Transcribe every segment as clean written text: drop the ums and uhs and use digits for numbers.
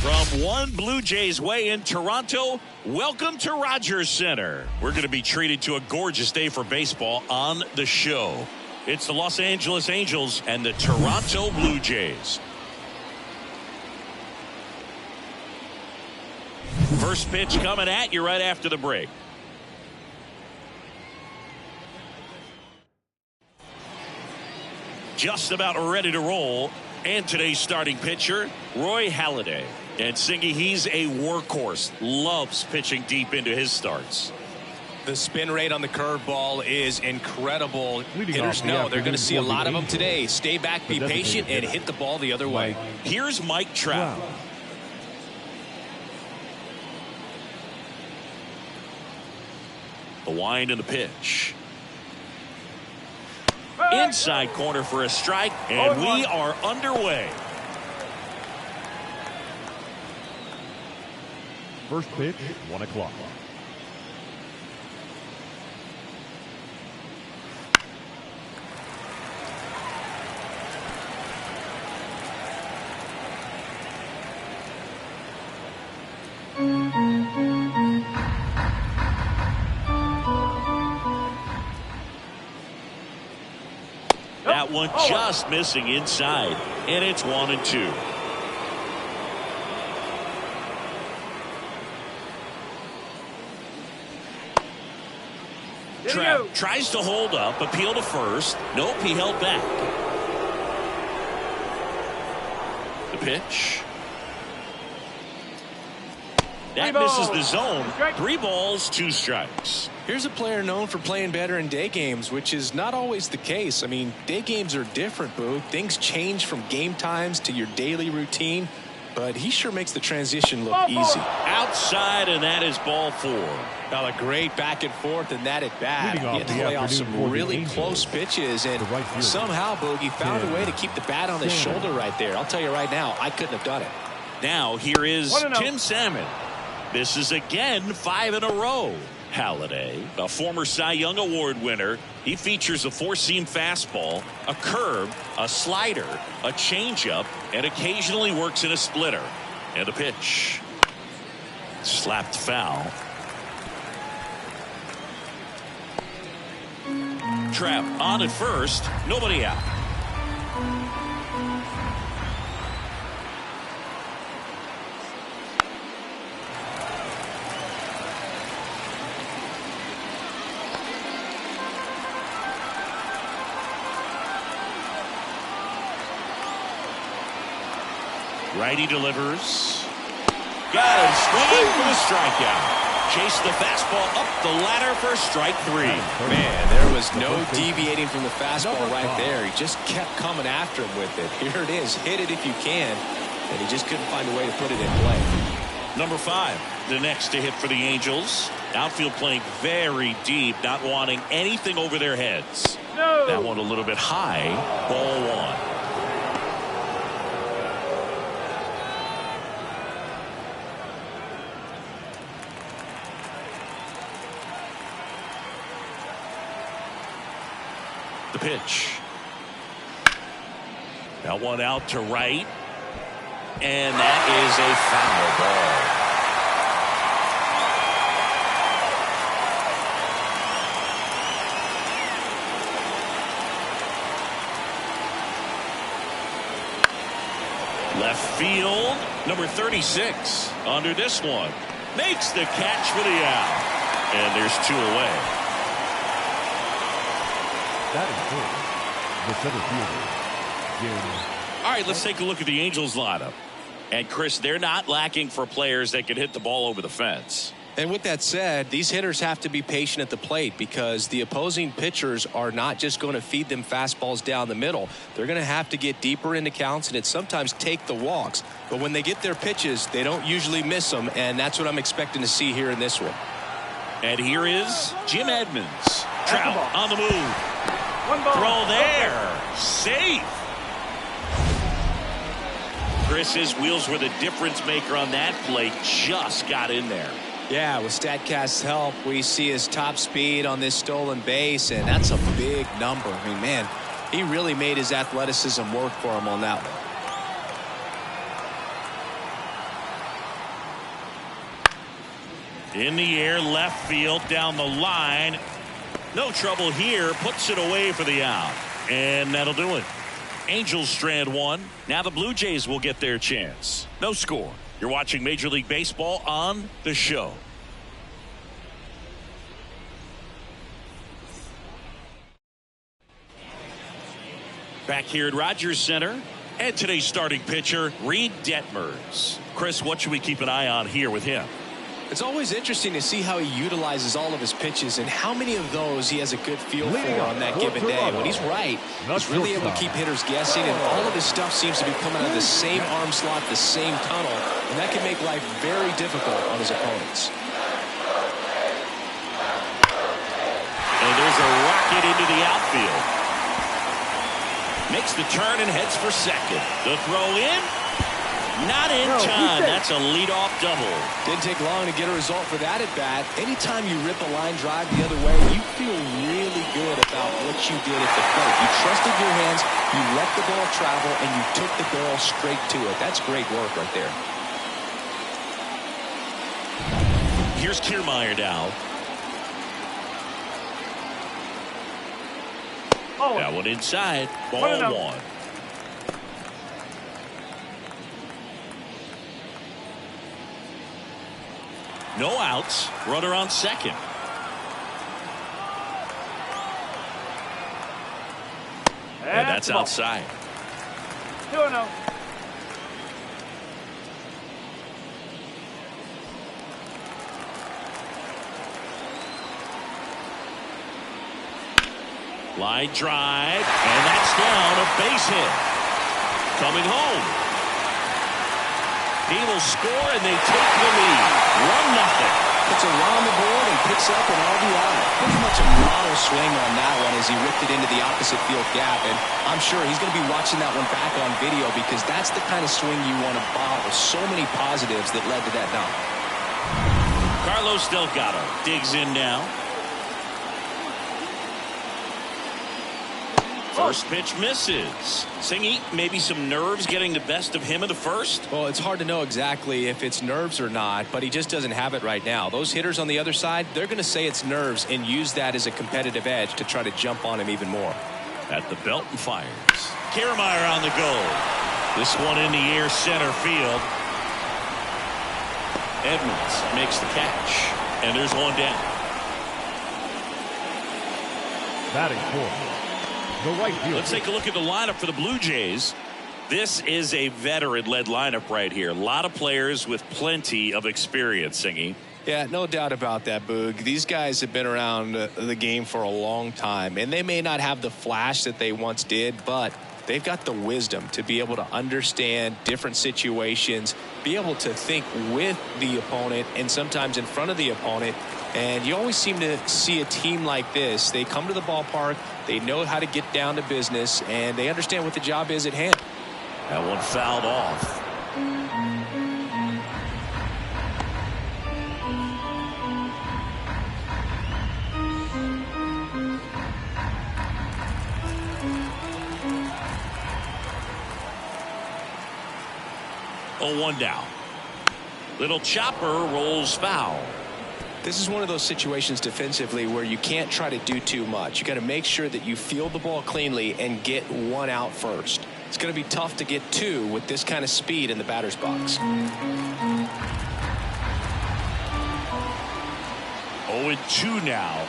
From one Blue Jays way in Toronto, welcome to Rogers Center. We're going to be treated to a gorgeous day for baseball on the show. It's the Los Angeles Angels and the Toronto Blue Jays. First pitch coming at you right after the break. Just about ready to roll. And today's starting pitcher, Roy Halladay. And Singy, he's a workhorse. Loves pitching deep into his starts. The spin rate on the curveball is incredible. Hitters know they're going to see a lot of them today. Stay back, be patient, and hit the ball the other way. Here's Mike Trout. The wind and the pitch. Inside corner for a strike, and we are underway. First pitch, 1 o'clock. That one just missing inside, and it's 1-2. Trout tries to hold up, appeal to first. Nope, he held back. The pitch. That misses the zone. 3 balls, 2 strikes. Here's a player known for playing better in day games, which is not always the case. I mean, day games are different, Boo. Things change from game times to your daily routine, but he sure makes the transition look easy. Outside, and that is ball 4. Now a great back and forth and that at bat. He had to play off some really close pitches, and somehow Boogie found a way to keep the bat on his shoulder right there. I'll tell you right now, I couldn't have done it. Now here is Tim Salmon. This is again 5 in a row. Halladay, a former Cy Young Award winner, he features a 4-seam fastball, a curve, a slider, a changeup, and occasionally works in a splitter. And the pitch. Slapped foul. Trap on at first, nobody out. Righty delivers. Got him swinging for the strikeout. Chased the fastball up the ladder for strike 3. Man, there was no deviating from the fastball right there. He just kept coming after him with it. Here it is. Hit it if you can. And he just couldn't find a way to put it in play. Number 5, the next to hit for the Angels. Outfield playing very deep, not wanting anything over their heads. That one a little bit high. Ball 1. The pitch. That one out to right. And that is a foul ball. Left field, number 36 under this one. Makes the catch for the out. And there's 2 away. That is good. The center fielder, Jim. All right, let's take a look at the Angels lineup. And Chris, they're not lacking for players that can hit the ball over the fence. And with that said, these hitters have to be patient at the plate because the opposing pitchers are not just going to feed them fastballs down the middle. They're going to have to get deeper into counts and sometimes take the walks. But when they get their pitches, they don't usually miss them, and that's what I'm expecting to see here in this one. And here is Jim Edmonds. Trout on the move. Throw there. Safe. Chris, his wheels were the difference maker on that play. Just got in there. Yeah, with StatCast's help, we see his top speed on this stolen base, and that's a big number. I mean, man, he really made his athleticism work for him on that one. In the air, left field, down the line. No trouble here. Puts it away for the out. And that'll do it. Angels strand 1. Now the Blue Jays will get their chance. No score. You're watching Major League Baseball on The Show. Back here at Rogers Center. And today's starting pitcher, Reed Detmers. Chris, what should we keep an eye on here with him? It's always interesting to see how he utilizes all of his pitches and how many of those he has a good feel for on that given day. When he's right, he's really able to keep hitters guessing, and all of his stuff seems to be coming out of the same arm slot, the same tunnel, and that can make life very difficult on his opponents. And there's a rocket into the outfield. Makes the turn and heads for second. The throw in. Not in time. That's a leadoff double. Didn't take long to get a result for that at bat. Anytime you rip a line drive the other way, you feel really good about what you did at the plate. You trusted your hands, you let the ball travel, and you took the barrel straight to it. That's great work right there. Here's Kiermaier now. That one inside. Ball 1. No outs. Runner on second. And that's outside. 2-0. Line drive, and that's down. A base hit. Coming home. He will score, and they take the lead. 1-0. Puts a run on the board and picks up an RBI. Pretty much a model swing on that one as he ripped it into the opposite field gap. And I'm sure he's going to be watching that one back on video because that's the kind of swing you want to bottle. So many positives that led to that knock. Carlos Delgado digs in now. First pitch misses. Singy, maybe some nerves getting the best of him in the first? Well, it's hard to know exactly if it's nerves or not, but he just doesn't have it right now. Those hitters on the other side, they're going to say it's nerves and use that as a competitive edge to try to jump on him even more. At the belt and fires. Kiermaier on the go. This one in the air, center field. Edmonds makes the catch. And there's one down. Batting fourth. The right field. Let's take a look at the lineup for the Blue Jays. This is a veteran-led lineup right here. A lot of players with plenty of experience, Singy. Yeah, no doubt about that, Boog. These guys have been around the game for a long time, and they may not have the flash that they once did, but they've got the wisdom to be able to understand different situations, be able to think with the opponent and sometimes in front of the opponent. And you always seem to see a team like this. They come to the ballpark, they know how to get down to business, and they understand what the job is at hand. That one fouled off. Oh, 1 down. Little chopper rolls foul. This is one of those situations defensively where you can't try to do too much. You got to make sure that you field the ball cleanly and get one out first. It's going to be tough to get two with this kind of speed in the batter's box. 0-2 now.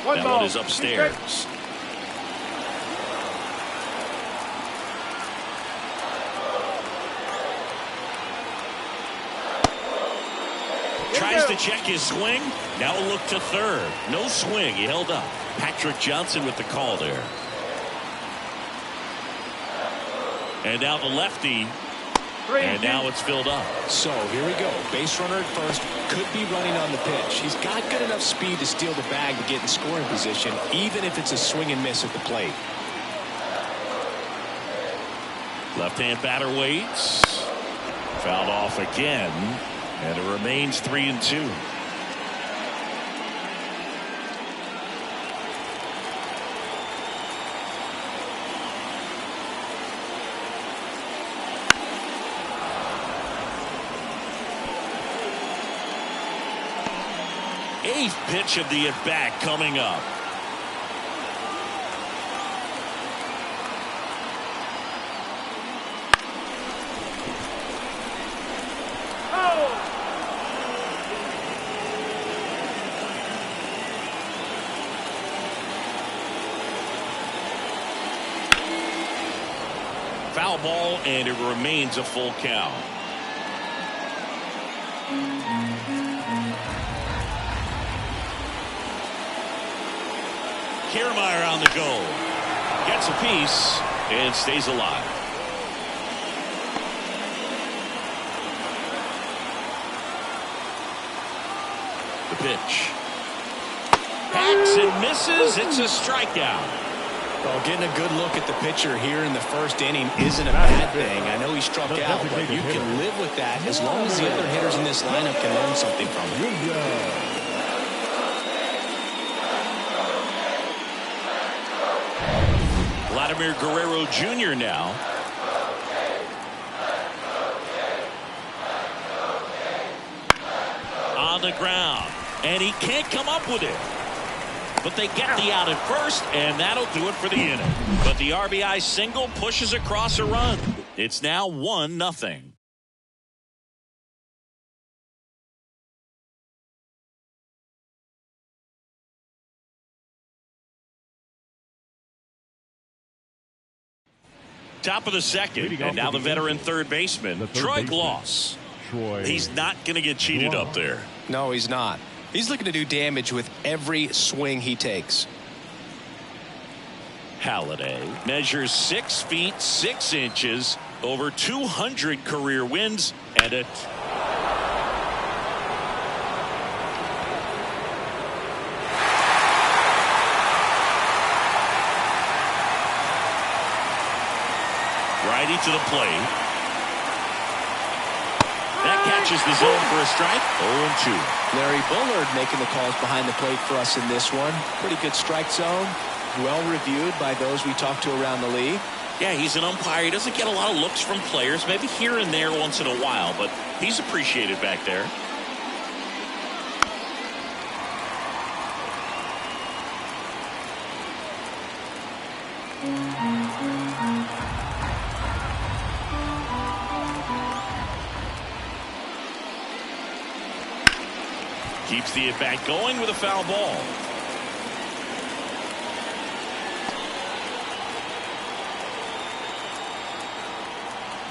One that ball. one is upstairs. Tries to check his swing. Now a look to third. No swing. He held up. Patrick Johnson with the call there. And now the lefty. And now it's filled up. So here we go. Base runner at first. Could be running on the pitch. He's got good enough speed to steal the bag to get in scoring position, even if it's a swing and miss at the plate. Left-hand batter waits. Fouled off again. And it remains 3-2. Eighth pitch of the at-bat coming up. Foul ball, and it remains a full count. Kiermaier on the go. Gets a piece and stays alive. The pitch. Hacks and misses. It's a strikeout. Well, getting a good look at the pitcher here in the first inning isn't a bad thing. I know he struck out, but you can live with that as long as the other hitters in this lineup can learn something from it. Vladimir Guerrero Jr. now. On the ground. And he can't come up with it. But they get the out at first, and that'll do it for the inning. But the RBI single pushes across a run. It's now 1-0. Top of the second, and now the veteran third baseman, Troy Gloss. He's not going to get cheated up there. No, he's not. He's looking to do damage with every swing he takes. Halladay measures 6 feet 6 inches, over 200 career wins, and a righty to the plate. That catches the zone for a strike. 0-2. Larry Bullard making the calls behind the plate for us in this one. Pretty good strike zone. Well reviewed by those we talked to around the league. Yeah, he's an umpire. He doesn't get a lot of looks from players, maybe here and there once in a while, but he's appreciated back there. Keeps the at-bat going with a foul ball.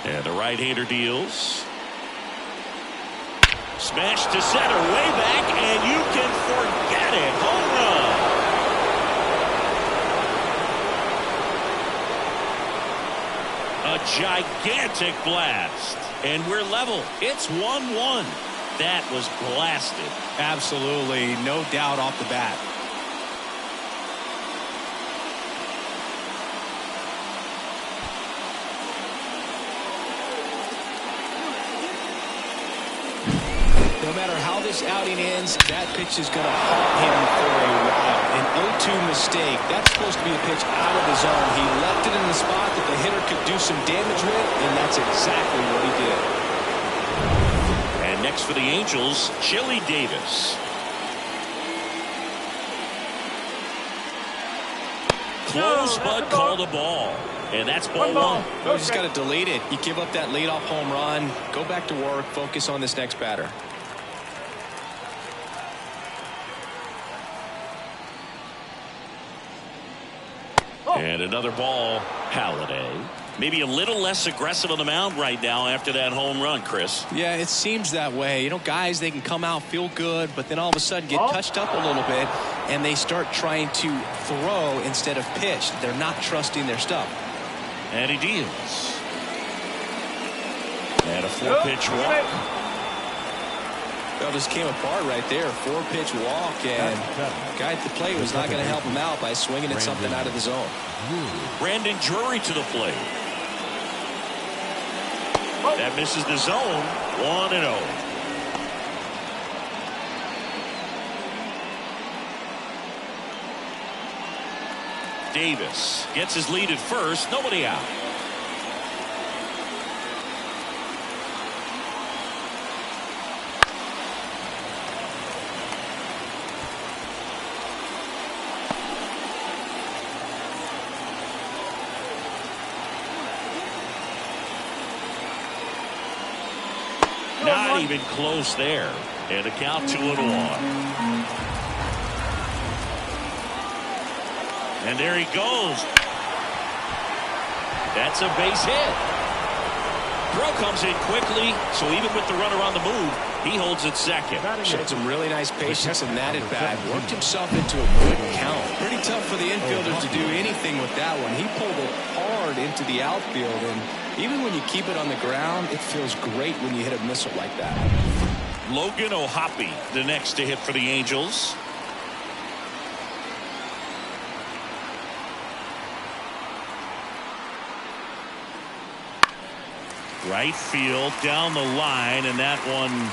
And the right-hander deals. Smash to center, way back, and you can forget it. Home run. A gigantic blast. And we're level. It's 1-1. That was blasted. Absolutely, no doubt off the bat. No matter how this outing ends, that pitch is going to haunt him for a while. An 0-2 mistake. That's supposed to be a pitch out of the zone. He left it in the spot that the hitter could do some damage with, and that's exactly what he did. And next for the Angels, Chili Davis. Close, but called a ball. And that's ball one. You just got to delete it. You give up that leadoff home run. Go back to work. Focus on this next batter. And another ball. Halladay. Maybe a little less aggressive on the mound right now after that home run, Chris. Yeah, it seems that way. You know, guys, they can come out, feel good, but then all of a sudden get touched up a little bit, and they start trying to throw instead of pitch. They're not trusting their stuff. And he deals. And a 4-pitch walk. Well, just came apart right there. 4-pitch walk, and the guy at the plate was not going to help him out by swinging at something out of the zone. Brandon Drury to the plate. That misses the zone. 1-0. Davis gets his lead at first. Nobody out. Not even close there. And a count 2-1. And there he goes. That's a base hit. Throw comes in quickly, so even with the runner on the move, he holds it second. Showed some really nice patience in that at bat. Worked himself into a good count. Pretty tough for the infielder to do anything with that one. He pulled it hard into the outfield, and even when you keep it on the ground, it feels great when you hit a missile like that. Logan O'Hoppe, the next to hit for the Angels. Right field, down the line, and that one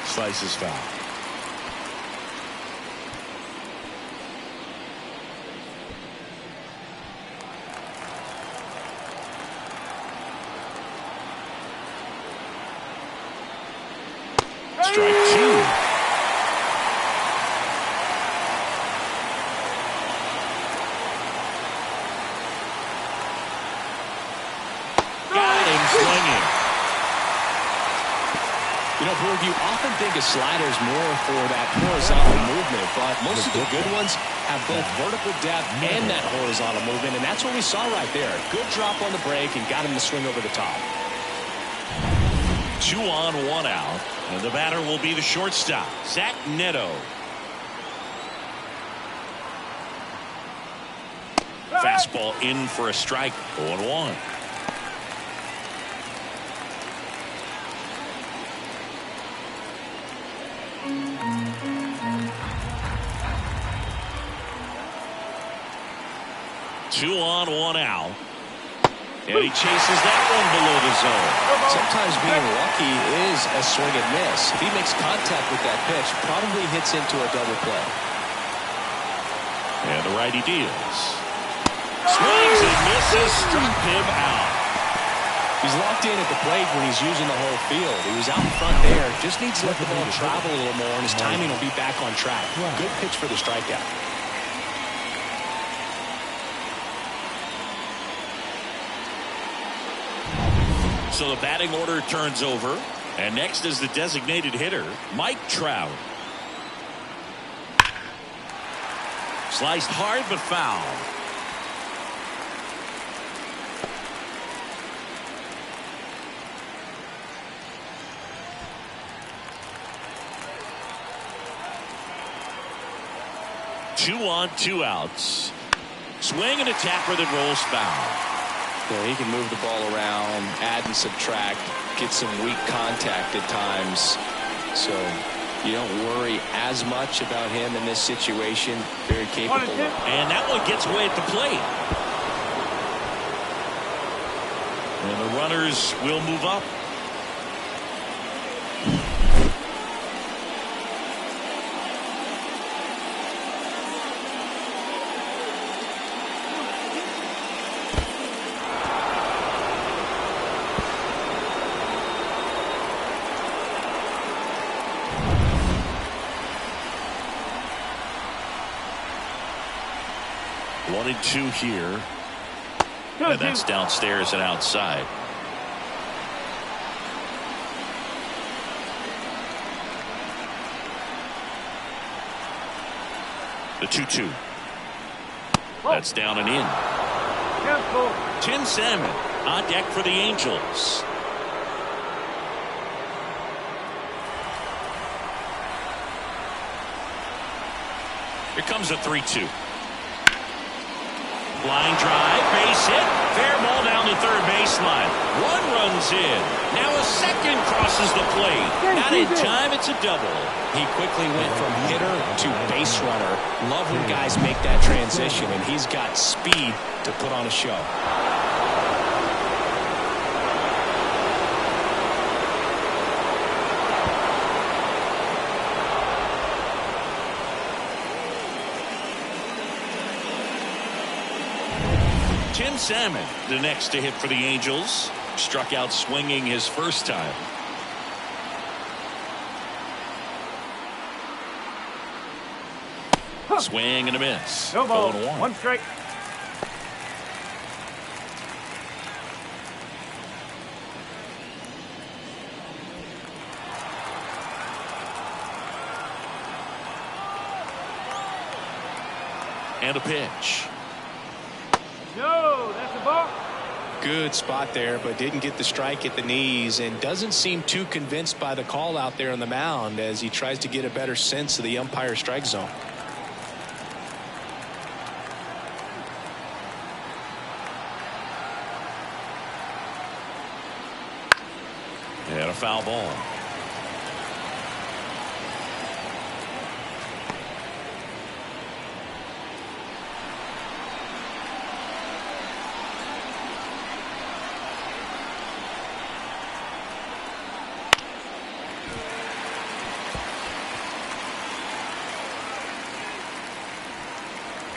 slices foul. Strike two. Got him swinging. You know, Boog, you often think a slider is more for that horizontal movement, but most of the good ones have both vertical depth and that horizontal movement, and that's what we saw right there. Good drop on the break and got him to swing over the top. 2 on, 1 out, and the batter will be the shortstop, Zach Neto. Fastball in for a strike. 0-1. Two on, 1 out. And he chases that one below the zone. Sometimes being lucky is a swing and miss. If he makes contact with that pitch, probably hits into a double play. And the righty deals. Swings and misses, struck him out. He's locked in at the plate when he's using the whole field. He was out in front there. Just needs to let the ball travel a little more, and his timing will be back on track. Good pitch for the strikeout. So the batting order turns over, and next is the designated hitter, Mike Trout. Sliced hard but foul. Two on, 2 outs. Swing and a tapper that rolls foul. Yeah, he can move the ball around, add and subtract, get some weak contact at times. So you don't worry as much about him in this situation. Very capable. And that one gets away at the plate. And the runners will move up. 1-2 here. And that's downstairs and outside. The 2-2. That's down and in. Tim Salmon on deck for the Angels. Here comes a 3-2. Line drive, base hit, fair ball down the third baseline. One runs in. Now a second crosses the plate. Not in time, it's a double. He quickly went from hitter to base runner. Love when guys make that transition, and he's got speed to put on a show. Tim Salmon, the next to hit for the Angels. Struck out swinging his first time. Swing and a miss. No ball. 0-1. One strike. And a pitch. No, that's a ball. Good spot there, but didn't get the strike at the knees, and doesn't seem too convinced by the call out there on the mound as he tries to get a better sense of the umpire strike zone. And a foul ball.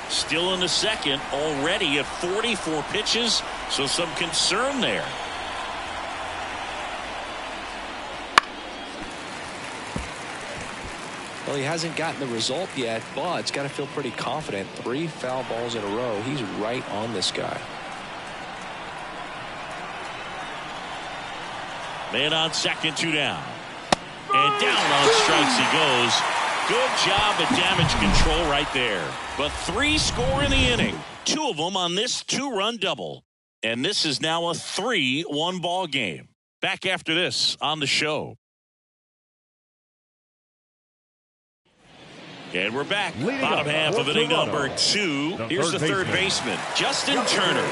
Still in the second, already at 44 pitches, so some concern there. Well, he hasn't gotten the result yet, but it's got to feel pretty confident. 3 foul balls in a row. He's right on this guy. Man on second, 2 down. And down on strikes he goes. Good job at damage control right there. But 3 score in the inning. 2 of them on this 2-run double. And this is now a 3-1 ball game. Back after this on the show. And we're back. Bottom half of inning number 2. Here's the third baseman, Justin Turner.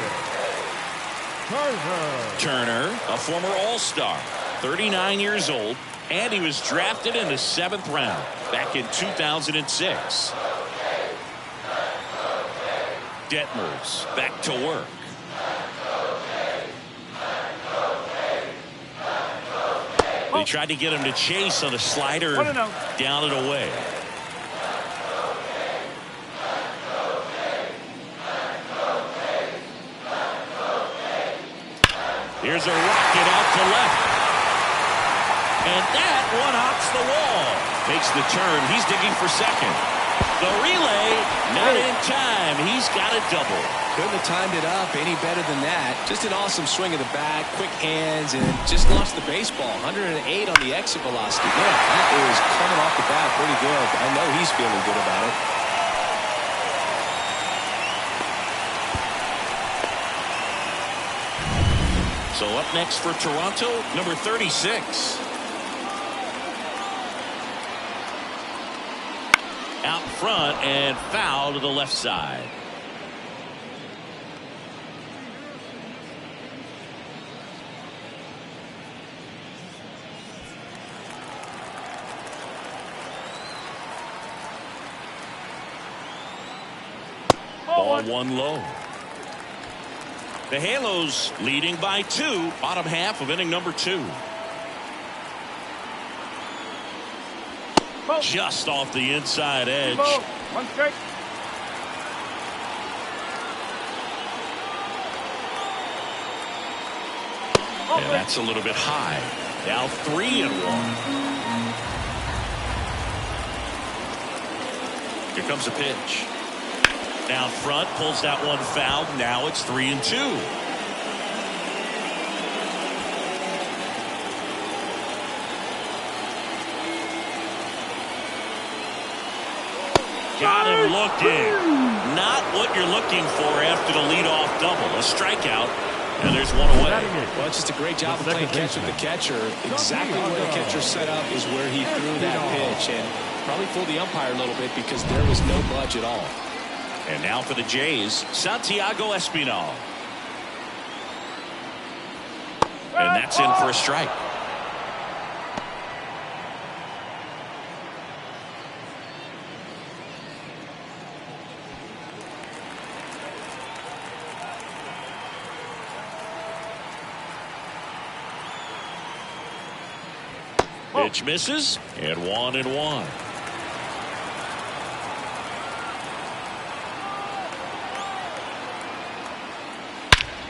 Turner, a former All-Star, 39 years old, and he was drafted in the 7th round back in 2006. Detmers back to work. They tried to get him to chase on a slider down and away. Here's a rocket out to left. And that one hops the wall. Takes the turn. He's digging for second. The relay, not in time. He's got a double. Couldn't have timed it up any better than that. Just an awesome swing of the bat, quick hands, and just launched the baseball. 108 on the exit velocity. Yeah, that is coming off the bat pretty good. I know he's feeling good about it. So up next for Toronto, number 36. Out front and foul to the left side. Ball 1 low. The Halos leading by 2, bottom half of inning number 2. Just off the inside edge. One strike. And that's a little bit high. Now 3-1. Here comes a pitch. Down front, pulls that one foul. Now it's 3-2. Got him looking. Not what you're looking for after the leadoff double. A strikeout, and there's one away. Well, it's just a great job of playing catch with the catcher. Exactly where the catcher set up is where he threw that pitch, and probably fooled the umpire a little bit because there was no budge at all. And now for the Jays, Santiago Espinal. And that's in for a strike. Pitch misses, and 1-1.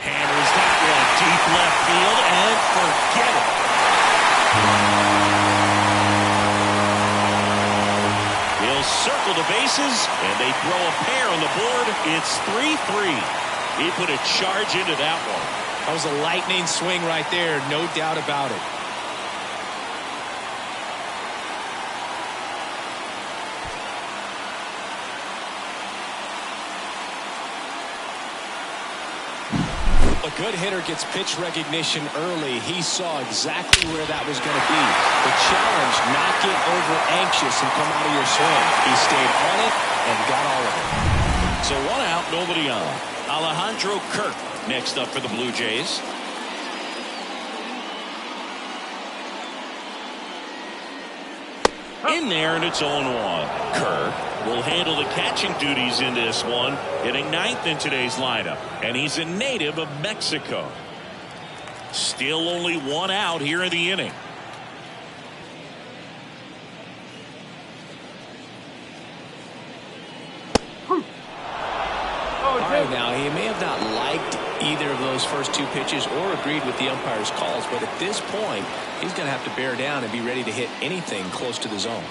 Hammers that one deep left field, and forget it. He'll circle the bases, and they throw a pair on the board. It's 3-3. He put a charge into that one. That was a lightning swing right there, no doubt about it. A good hitter gets pitch recognition early. He saw exactly where that was going to be. The challenge, not get over anxious and come out of your swing. He stayed on it and got all of it. So 1 out, nobody on. Alejandro Kirk next up for the Blue Jays. In there, and it's 0-1. Kirk will handle the catching duties in this one, hitting 9th in today's lineup, and he's a native of Mexico. Still only 1 out here in the inning. All right, now he may have not liked either of those first 2 pitches or agreed with the umpire's calls, but at this point he's going to have to bear down and be ready to hit anything close to the zone.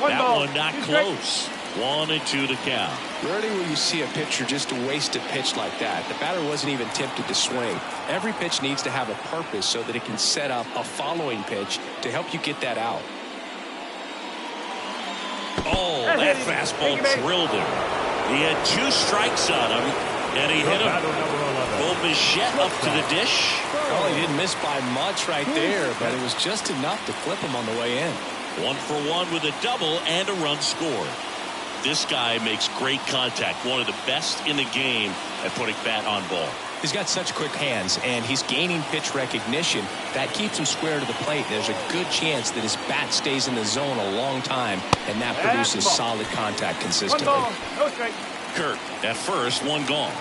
That one not close. 1-2 to count. Rarely will you see a pitcher just waste a pitch like that. The batter wasn't even tempted to swing. Every pitch needs to have a purpose so that it can set up a following pitch to help you get that out. Oh, that fastball drilled him. He had 2 strikes on him, and he hit him. Bichette up to the dish. Well, he didn't miss by much right there, but it was just enough to flip him on the way in. 1 for 1 with a double and a run scored. This guy makes great contact. One of the best in the game at putting bat on ball. He's got such quick hands, and he's gaining pitch recognition. That keeps him square to the plate. There's a good chance that his bat stays in the zone a long time, and that produces solid contact consistently. 1 ball, no strike. Kirk at first, 1 gone.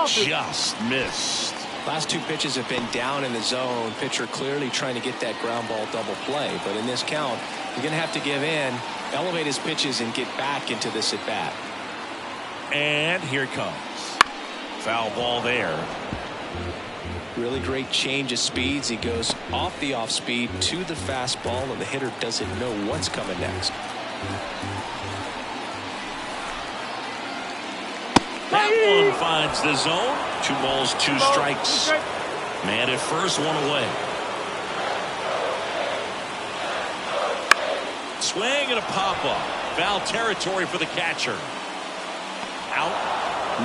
Just missed. Last 2 pitches have been down in the zone. Pitcher clearly trying to get that ground ball double play. But in this count, you're going to have to give in, elevate his pitches, and get back into this at bat. And here it comes. Foul ball there. Really great change of speeds. He goes off the off speed to the fastball, and the hitter doesn't know what's coming next. That one finds the zone. 2 balls, 2 strikes. Man at first, 1 away. Swing and a pop-up. Foul territory for the catcher. Out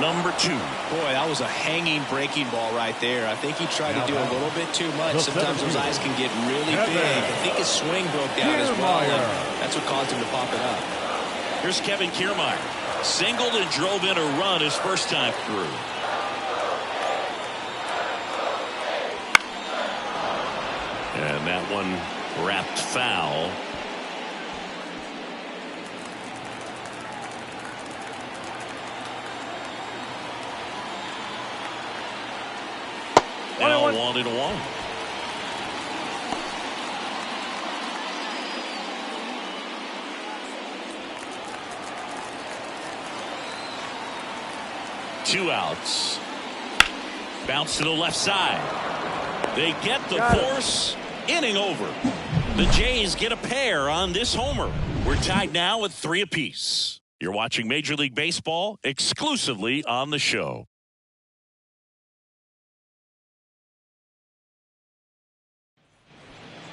number 2. Boy, that was a hanging breaking ball right there. I think he tried to do a little bit too much. Sometimes those eyes can get really big. I think his swing broke down as well, and that's what caused him to pop it up. Here's Kevin Kiermaier. Singled and drove in a run his first time through. And that one wrapped foul. Now 1-1. Two outs. Bounce to the left side. They get the force. Inning over. The Jays get a pair on this homer. We're tied now at 3 apiece. You're watching Major League Baseball exclusively on the show.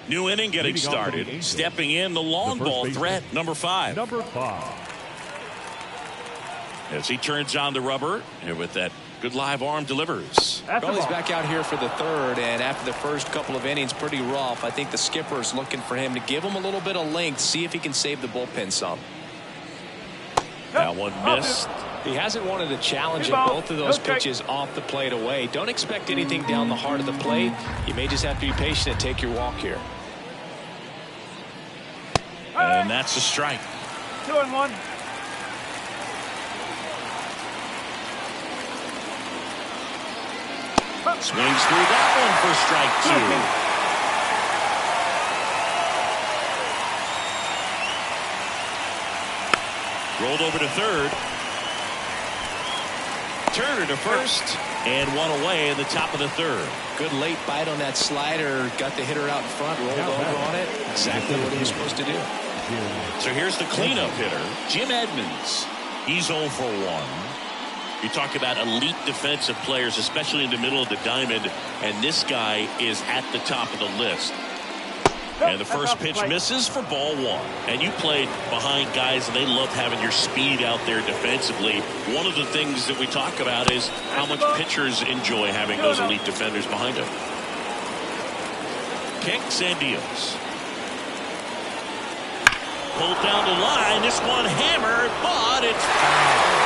New inning getting started. Stepping in the long ball threat, number 5. As he turns on the rubber, and with that good live arm delivers. Well, he's back out here for the third, and after the first couple of innings, pretty rough. I think the skipper is looking for him to give him a little bit of length, see if he can save the bullpen some. That one missed. He hasn't wanted to challenge at both of those pitches off the plate away. Don't expect anything down the heart of the plate. You may just have to be patient and take your walk here. And that's a strike. 2-1. Swings through that one for strike 2. Rolled over to third. Turner to first. And one away in the top of the third. Good late bite on that slider. Got the hitter out in front. Rolled over on it. Exactly what he was supposed to do. So here's the cleanup hitter, Jim Edmonds. He's 0 for 1. You talk about elite defensive players, especially in the middle of the diamond, and this guy is at the top of the list. And the first pitch misses for ball 1. And you played behind guys, and they love having your speed out there defensively. One of the things that we talk about is how much pitchers enjoy having those elite defenders behind them. Kicks and deals. Pulled down the line. This one hammered, but it's foul.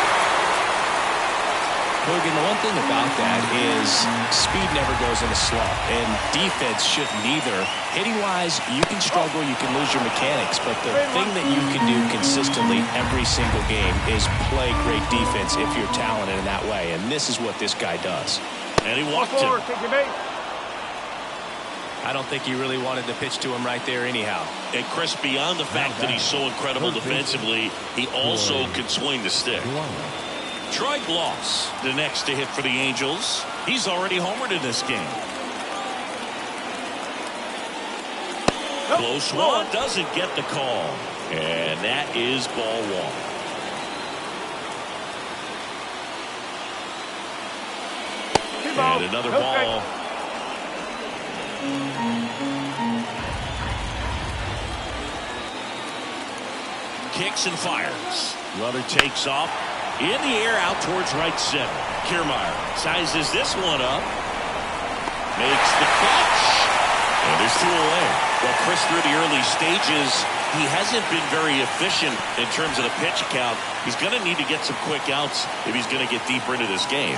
Hogan, the one thing about that is speed never goes in a slump, and defense shouldn't either. Hitting-wise, you can struggle, you can lose your mechanics, but the thing that you can do consistently every single game is play great defense if you're talented in that way, and this is what this guy does. And he walked him. I don't think he really wanted to pitch to him right there anyhow. And Chris, beyond the fact that he's so incredible defensively, he also can swing the stick. Troy Gloss, the next to hit for the Angels. He's already homered in this game. Close one, doesn't get the call. And that is ball 1. And another ball. Kicks and fires. Runner takes off. In the air out towards right center. Kiermaier sizes this one up. Makes the catch. And there's 2 away. Well, Chris, through the early stages, he hasn't been very efficient in terms of the pitch count. He's going to need to get some quick outs if he's going to get deeper into this game.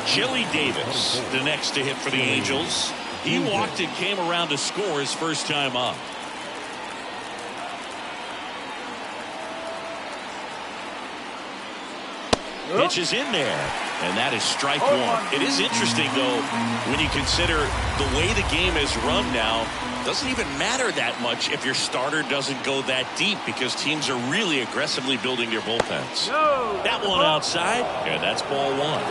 Chili Davis, the next to hit for the Angels. He walked and came around to score his first time up. Pitch is in there, and that is strike 1. It is interesting, though, when you consider the way the game is run now, doesn't even matter that much if your starter doesn't go that deep because teams are really aggressively building their bullpens. That one outside, and that's ball 1.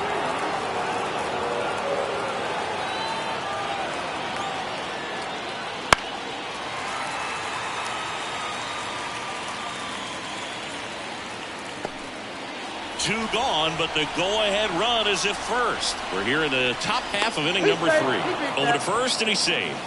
Two gone, but the go-ahead run is at first. We're here in the top half of inning number 3. Over to first, and he's saved.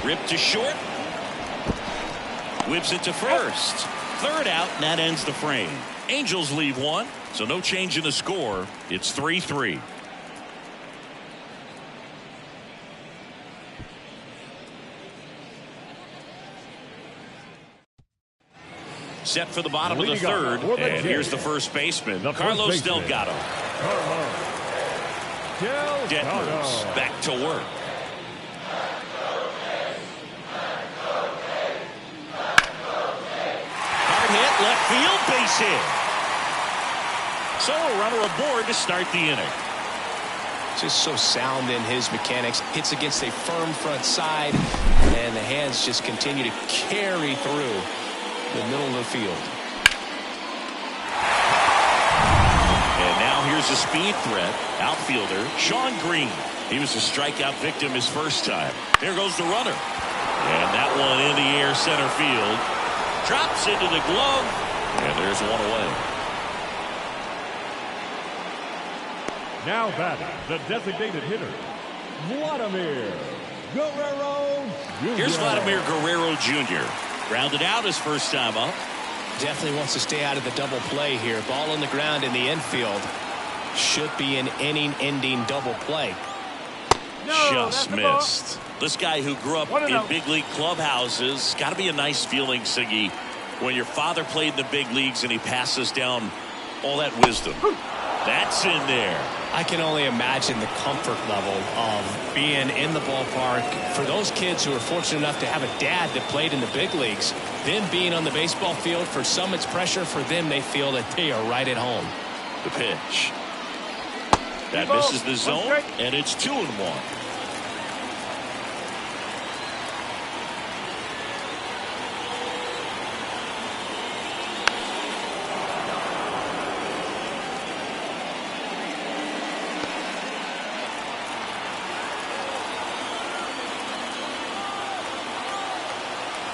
Ripped to short. Whips it to first. Third out, and that ends the frame. Angels leave 1, so no change in the score. It's 3-3. Set for the bottom of the third, and here's the first baseman, Carlos Delgado. Detmers back to work. Hard hit, left field, base hit. So a runner aboard to start the inning. Just so sound in his mechanics. Hits against a firm front side. And the hands just continue to carry through the middle of the field. And now here's a speed threat. Outfielder Sean Green. He was a strikeout victim his first time. Here goes the runner. And that one in the air center field. Drops into the glove. And there's one away. Now batting, the designated hitter, Vladimir Guerrero Jr. Here's Vladimir Guerrero Jr. Grounded out his first time up. Definitely wants to stay out of the double play here. Ball on the ground in the infield. Should be an inning-ending double play. Just missed. This guy who grew up in big league clubhouses, got to be a nice feeling, Siggy, when your father played in the big leagues and he passes down all that wisdom. That's in there. I can only imagine the comfort level of being in the ballpark for those kids who are fortunate enough to have a dad that played in the big leagues. Them being on the baseball field, for some it's pressure. For them, they feel that they are right at home. The pitch. That misses the zone, and it's 2-1.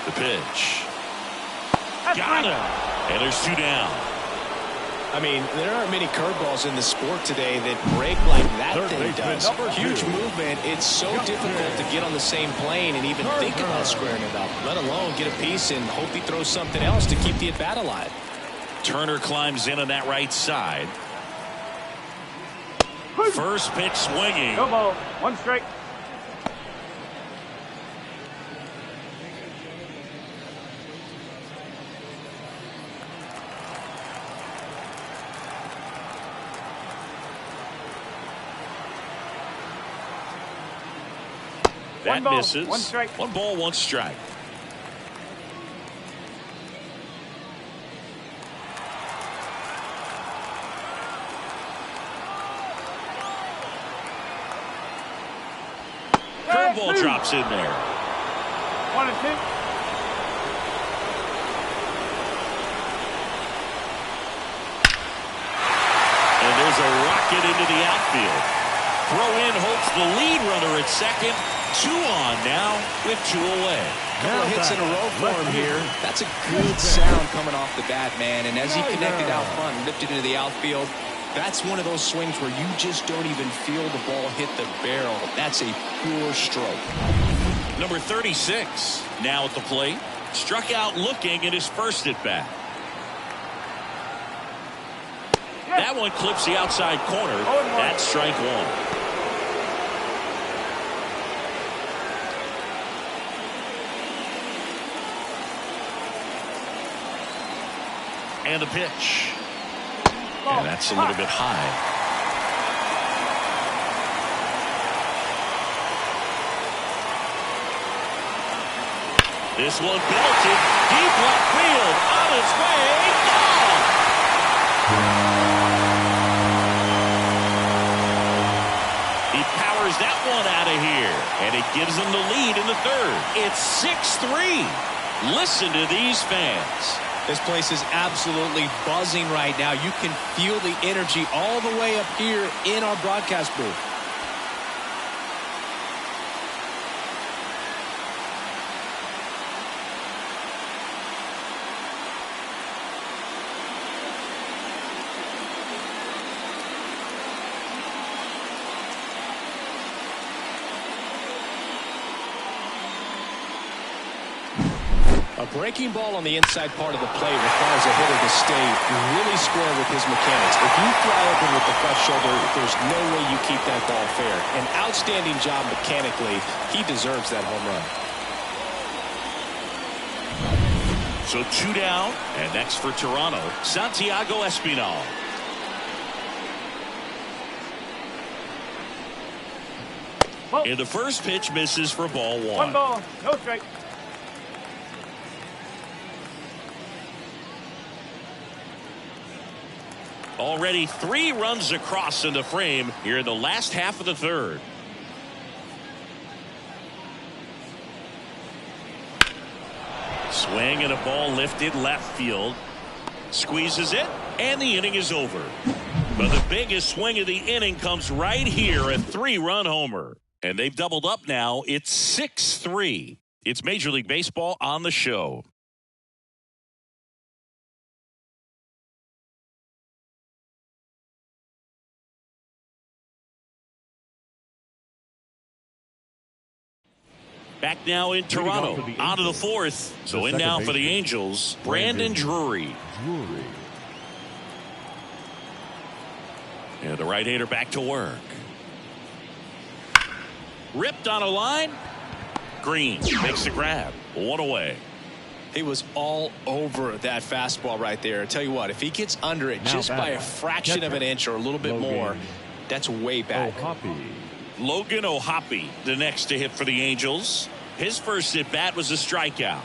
The pitch. Got him. And there's 2 down. I mean, there aren't many curveballs in the sport today that break like that thing does. Huge movement. It's so difficult to get on the same plane and even think about squaring it up, let alone get a piece and hope he throws something else to keep the at-bat alive. Turner climbs in on that right side. First pitch swinging. No ball. 1 strike. That misses. 1 strike. 1 ball, 1 strike. Curveball drops in there. 1 and 2. And there's a rocket into the outfield. Throw in hopes the lead runner at second. 2 on now with 2 away. Couple of hits in a row for him here. That's a good sound coming off the bat, man. And as he connected out front and lifted into the outfield, that's one of those swings where you just don't even feel the ball hit the barrel. That's a pure stroke. Number 36 now at the plate. Struck out looking at his first at bat. That one clips the outside corner. That's strike 1. And the pitch. And that's a little bit high. This one belted deep left field. On its way. Gone. He powers that one out of here. And it gives him the lead in the 3rd. It's 6-3. Listen to these fans. This place is absolutely buzzing right now. You can feel the energy all the way up here in our broadcast booth. A breaking ball on the inside part of the plate requires a hitter to stay really square with his mechanics. If you fly open with the left shoulder, there's no way you keep that ball fair. An outstanding job mechanically. He deserves that home run. So 2 down, and next for Toronto, Santiago Espinal. And the first pitch misses for ball 1. 1 ball, no strike. Already 3 runs across in the frame here in the last half of the 3rd. Swing and a ball lifted left field. Squeezes it, and the inning is over. But the biggest swing of the inning comes right here, a 3-run homer. And they've doubled up now. It's 6-3. It's Major League Baseball on the show. Back now in Toronto, on to the fourth. So in now for the Angels, Brandon Drury. And the right-hander back to work. Ripped on a line. Green makes the grab. 1 away. He was all over that fastball right there. I tell you what, if he gets under it just by a fraction of an inch or a little bit more, that's way back. Logan O'Hoppe, the next to hit for the Angels. His first at bat was a strikeout.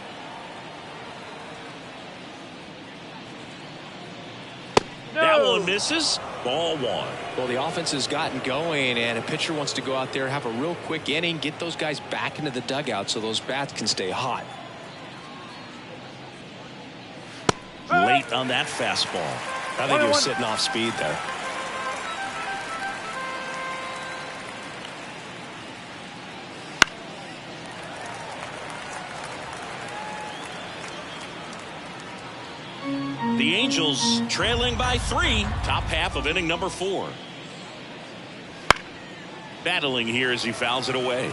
That one misses. Ball 1. Well, the offense has gotten going, and a pitcher wants to go out there, have a real quick inning, get those guys back into the dugout so those bats can stay hot. Late on that fastball. I think he was sitting off speed there. The Angels trailing by 3. Top half of inning number 4. Battling here as he fouls it away.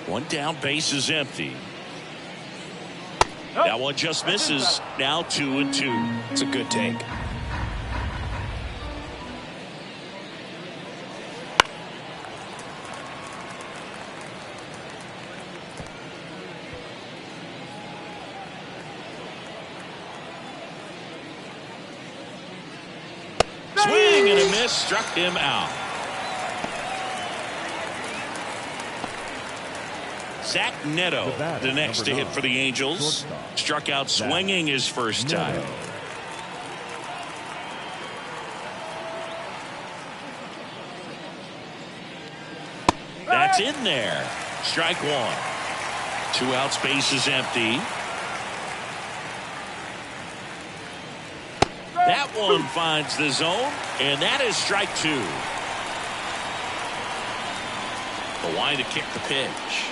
One down, base is empty. That one just misses. Now 2-2. It's a good take. Swing and a miss, struck him out. Zach Neto, the next to hit for the Angels. Struck out swinging his first time. That's in there. Strike 1. 2 outs, base is empty. That one finds the zone, and that is strike 2. The line to kick the pitch.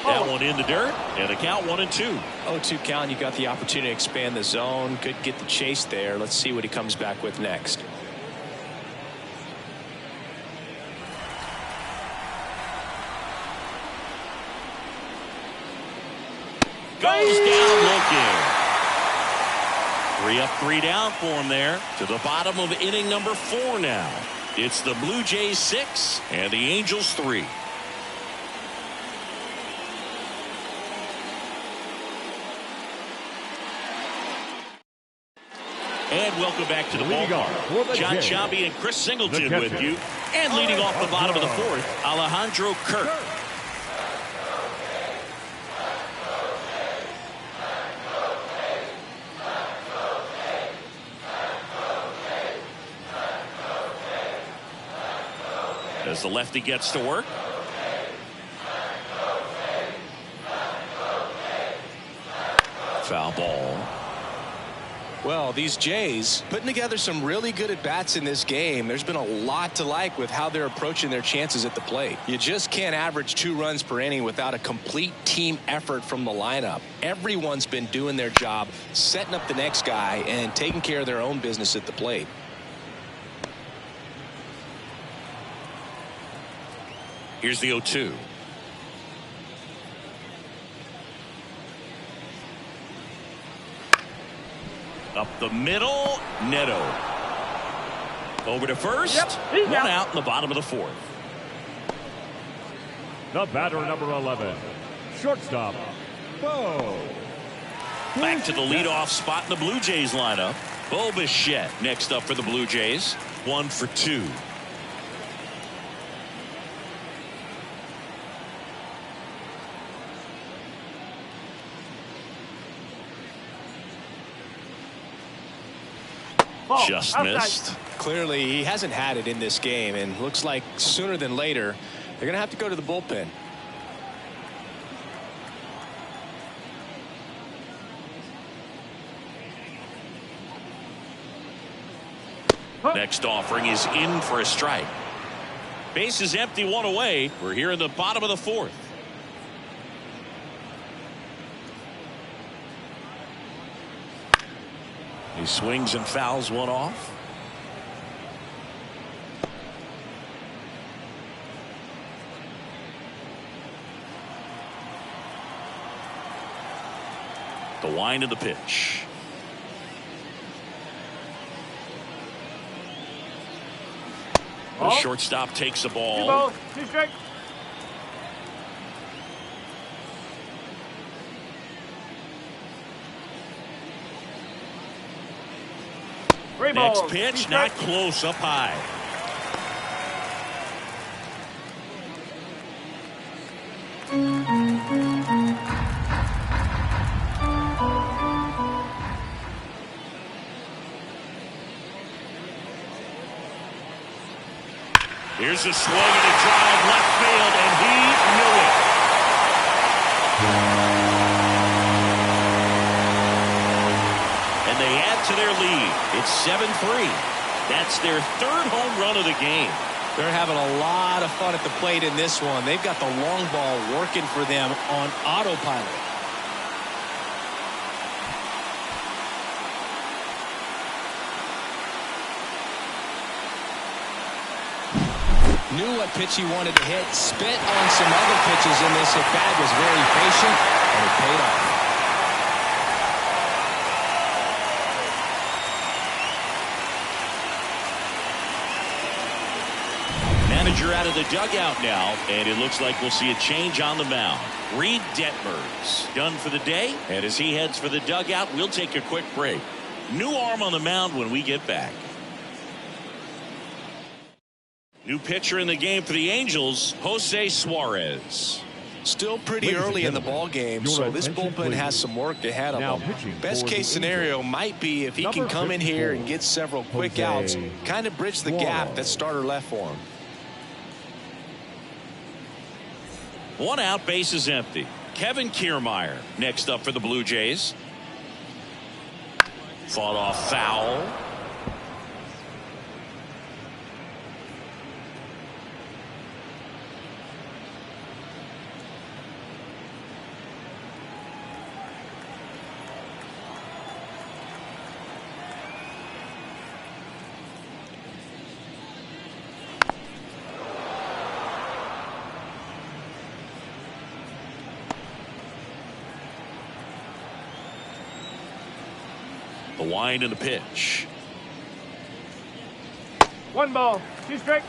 That one in the dirt, and a count 1-2. 0-2 count. You got the opportunity to expand the zone. Could get the chase there. Let's see what he comes back with next. Goes down looking. 3 up, 3 down for him there. To the bottom of inning number 4 now. It's the Blue Jays 6 and the Angels 3. And welcome back to the ballpark. John Sciambi and Chris Singleton with you. And leading off the bottom of the 4th, Alejandro Kirk. As the lefty gets to work. Foul ball. Well, these Jays putting together some really good at-bats in this game. There's been a lot to like with how they're approaching their chances at the plate. You just can't average 2 runs per inning without a complete team effort from the lineup. Everyone's been doing their job, setting up the next guy, and taking care of their own business at the plate. Here's the 0-2. Up the middle, Neto. Over to first. One out in the bottom of the 4th. The batter, number 11, shortstop, Bo. Back to the leadoff spot in the Blue Jays lineup. Bo Bichette next up for the Blue Jays. 1 for 2. Ball. Just Outside. missed. Clearly, he hasn't had it in this game, and looks like sooner than later, they're going to have to go to the bullpen. Next offering is in for a strike. Base is empty, one away. We're here in the bottom of the fourth. He swings and fouls one off. The wind of the pitch. The shortstop takes the ball. 2 balls, 2 strikes. Next pitch, not close, up high. Here's a swing and a drive left field, and he knew it. And they add to their lead. It's 7-3. That's their third home run of the game. They're having a lot of fun at the plate in this one. They've got the long ball working for them on autopilot. Knew what pitch he wanted to hit. Spit on some other pitches in this at-bat. Was very patient, and it paid off. Manager out of the dugout now, and it looks like we'll see a change on the mound. Reed Detmers done for the day, and as he heads for the dugout, we'll take a quick break. New arm on the mound when we get back. New pitcher in the game for the Angels, Jose Suarez. Still pretty early in the ball game, so this bullpen has some work ahead of them. Best case scenario might be if he can come in here and get several quick outs, kind of bridge the gap that starter left for him. One out, base is empty. Kevin Kiermaier next up for the Blue Jays. Fought off foul. The wind and the pitch. 1 ball, 2 strikes.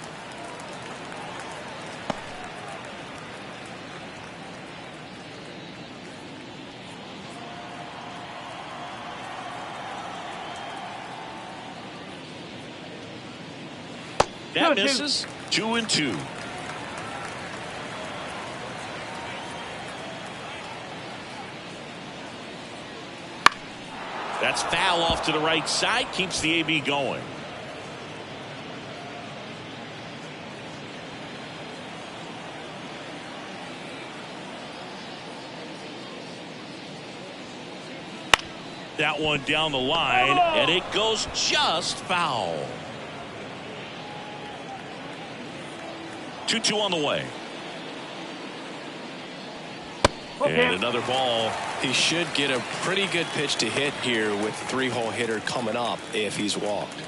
That misses. 2-2. That's foul off to the right side. Keeps the AB going. That one down the line, and it goes just foul. 2-2 on the way. And another ball. He should get a pretty good pitch to hit here with the 3-hole hitter coming up if he's walked.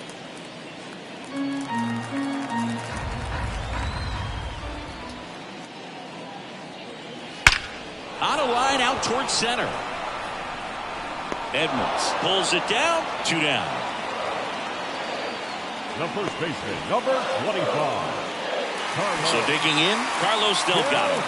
On a line out towards center. Edmonds pulls it down. 2 down. The first baseman, number 25. So digging in, Carlos Delgado.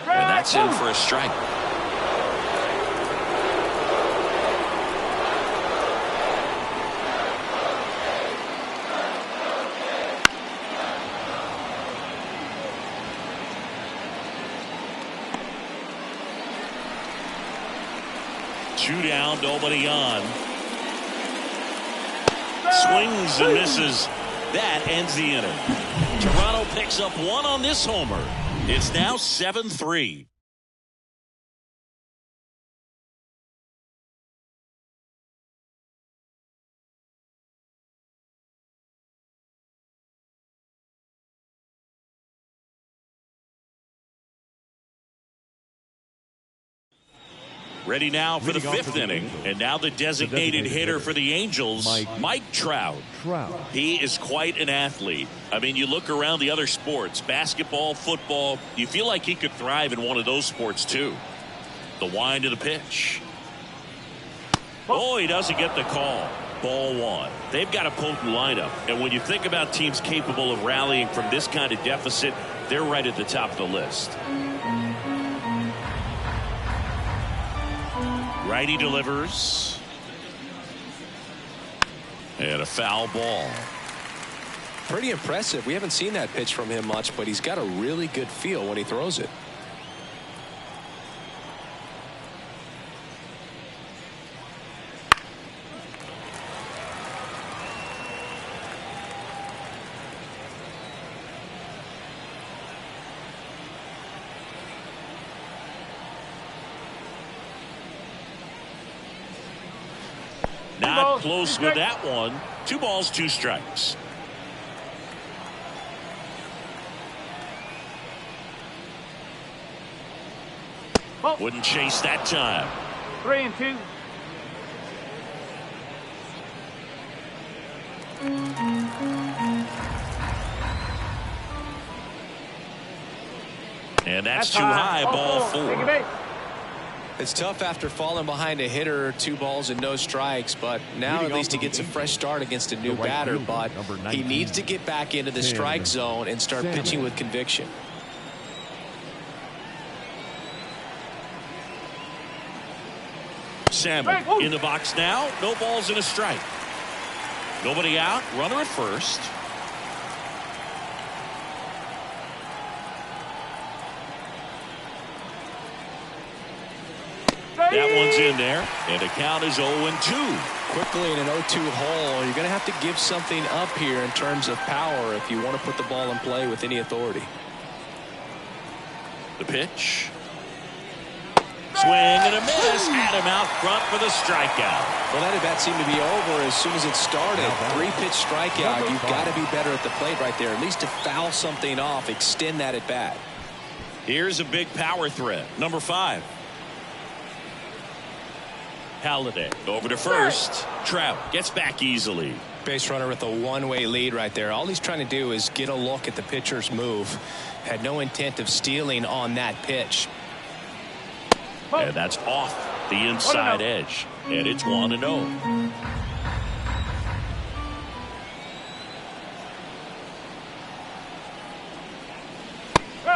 And that's in for a strike. 2 down, nobody on. Swings and misses. That ends the inning. Toronto picks up 1 on this homer. It's now 7-3. Ready now for the 5th inning. And now the designated hitter for the Angels, Mike Trout. He is quite an athlete. I mean, you look around the other sports, basketball, football, you feel like he could thrive in one of those sports too. The wind of the pitch. Oh, he doesn't get the call. Ball 1. They've got a potent lineup. And when you think about teams capable of rallying from this kind of deficit, they're right at the top of the list. Righty delivers. And a foul ball. Pretty impressive. We haven't seen that pitch from him much, but he's got a really good feel when he throws it. Not close with that one. 2 balls, 2 strikes. Wouldn't chase that time. 3-2. And that's too high. Ball 4. It's tough after falling behind a hitter, 2 balls and no strikes, but now at least he gets a fresh start against a new batter, but he needs to get back into the strike zone and start pitching with conviction. Salmon in the box now. No balls and a strike. Nobody out. Runner at first. That one's in there, and the count is 0-2. Quickly in an 0-2 hole, you're going to have to give something up here in terms of power if you want to put the ball in play with any authority. The pitch. Swing and a miss. Had him out front for the strikeout. Well, that at bat seemed to be over as soon as it started. 3-pitch strikeout. You've got to be better at the plate right there, at least to foul something off, extend that at bat. Here's a big power threat. Number 5. Halladay over to first. Trout gets back easily. Base runner with a one-way lead right there. All he's trying to do is get a look at the pitcher's move. Had no intent of stealing on that pitch. And that's off the inside edge. And it's 1-0.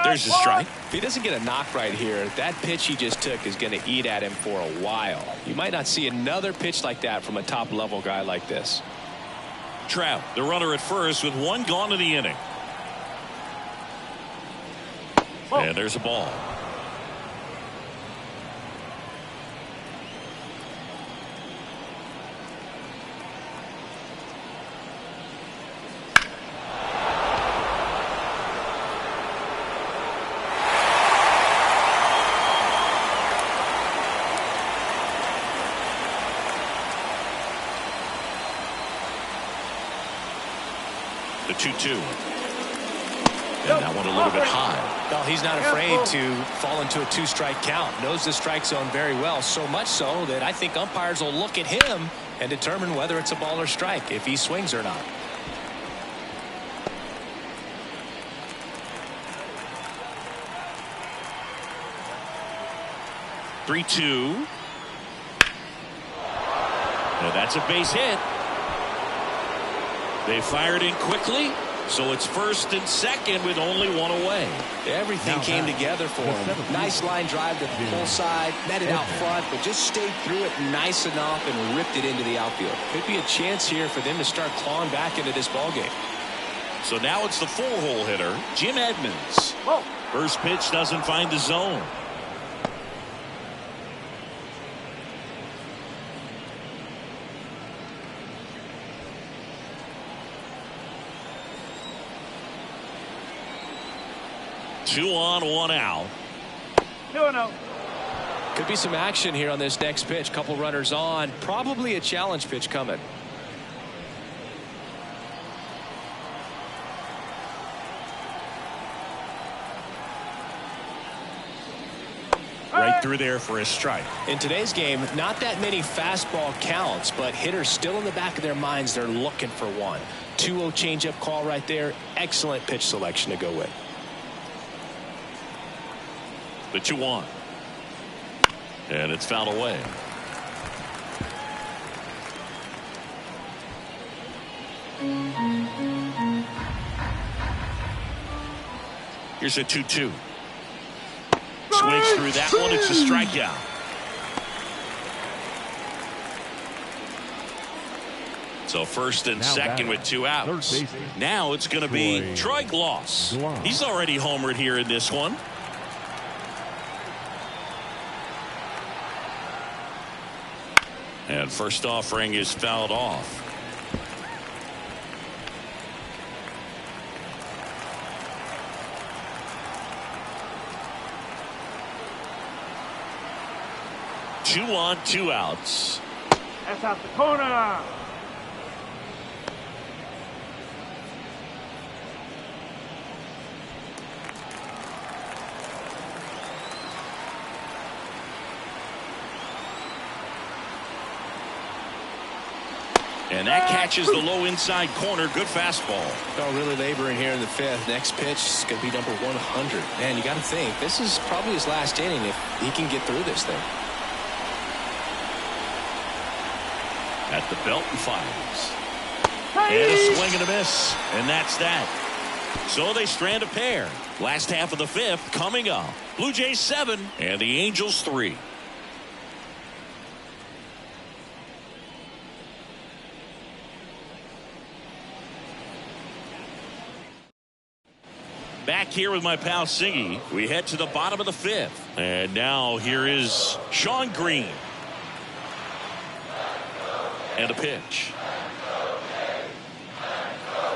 There's a strike. If he doesn't get a knock right here, that pitch he just took is going to eat at him for a while. You might not see another pitch like that from a top-level guy like this. Trout, the runner at first with 1 gone in the inning. And there's a ball. The 2-2. And that one a little bit high. Well, he's not afraid to fall into a 2-strike count. Knows the strike zone very well, so much so that I think umpires will look at him and determine whether it's a ball or strike, if he swings or not. "3-2." And that's a base hit. They fired in quickly, so it's first and second with only 1 away. Everything came together for him. Nice line drive to the pull side, met it out front, but just stayed through it nice enough and ripped it into the outfield. Could be a chance here for them to start clawing back into this ballgame. So now it's the 4-hole hitter, Jim Edmonds. First pitch doesn't find the zone. 2 on, 1 out. 2-0. Could be some action here on this next pitch. Couple runners on. Probably a challenge pitch coming. Right through there for a strike. In today's game, not that many fastball counts, but hitters still in the back of their minds, they're looking for one. 2-0 changeup call right there. Excellent pitch selection to go with. The 2-1. And it's fouled away. Here's a 2-2. Swings through that one. It's a strikeout. So first and second with 2 outs. Now it's going to be Troy Gloss. He's already homered here in this one. And first offering is fouled off. Two on, 2 outs. That's out the corner. And that catches the low inside corner. Good fastball. Oh, really laboring here in the 5th. Next pitch is going to be number 100. Man, you got to think this is probably his last inning if he can get through this thing. At the belt and fires. And a swing and a miss. And that's that. So they strand a pair. Last half of the 5th coming up. Blue Jays 7 and the Angels 3. Back here with my pal Singy. We head to the bottom of the 5th. And now here is Sean Green. And a pitch.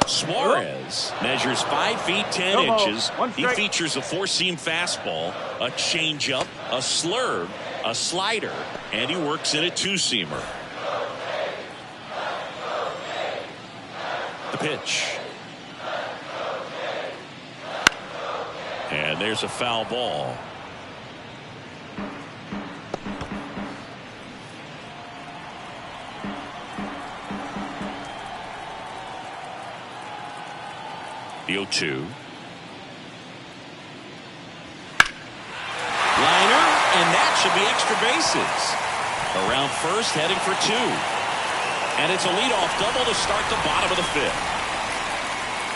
Suarez measures 5 feet 10 inches. He features a 4-seam fastball, a changeup, a slurve, a slider, and he works in a 2-seamer. The pitch. And there's a foul ball. The 0-2. Liner, and that should be extra bases. Around first, heading for 2. And it's a leadoff double to start the bottom of the 5th.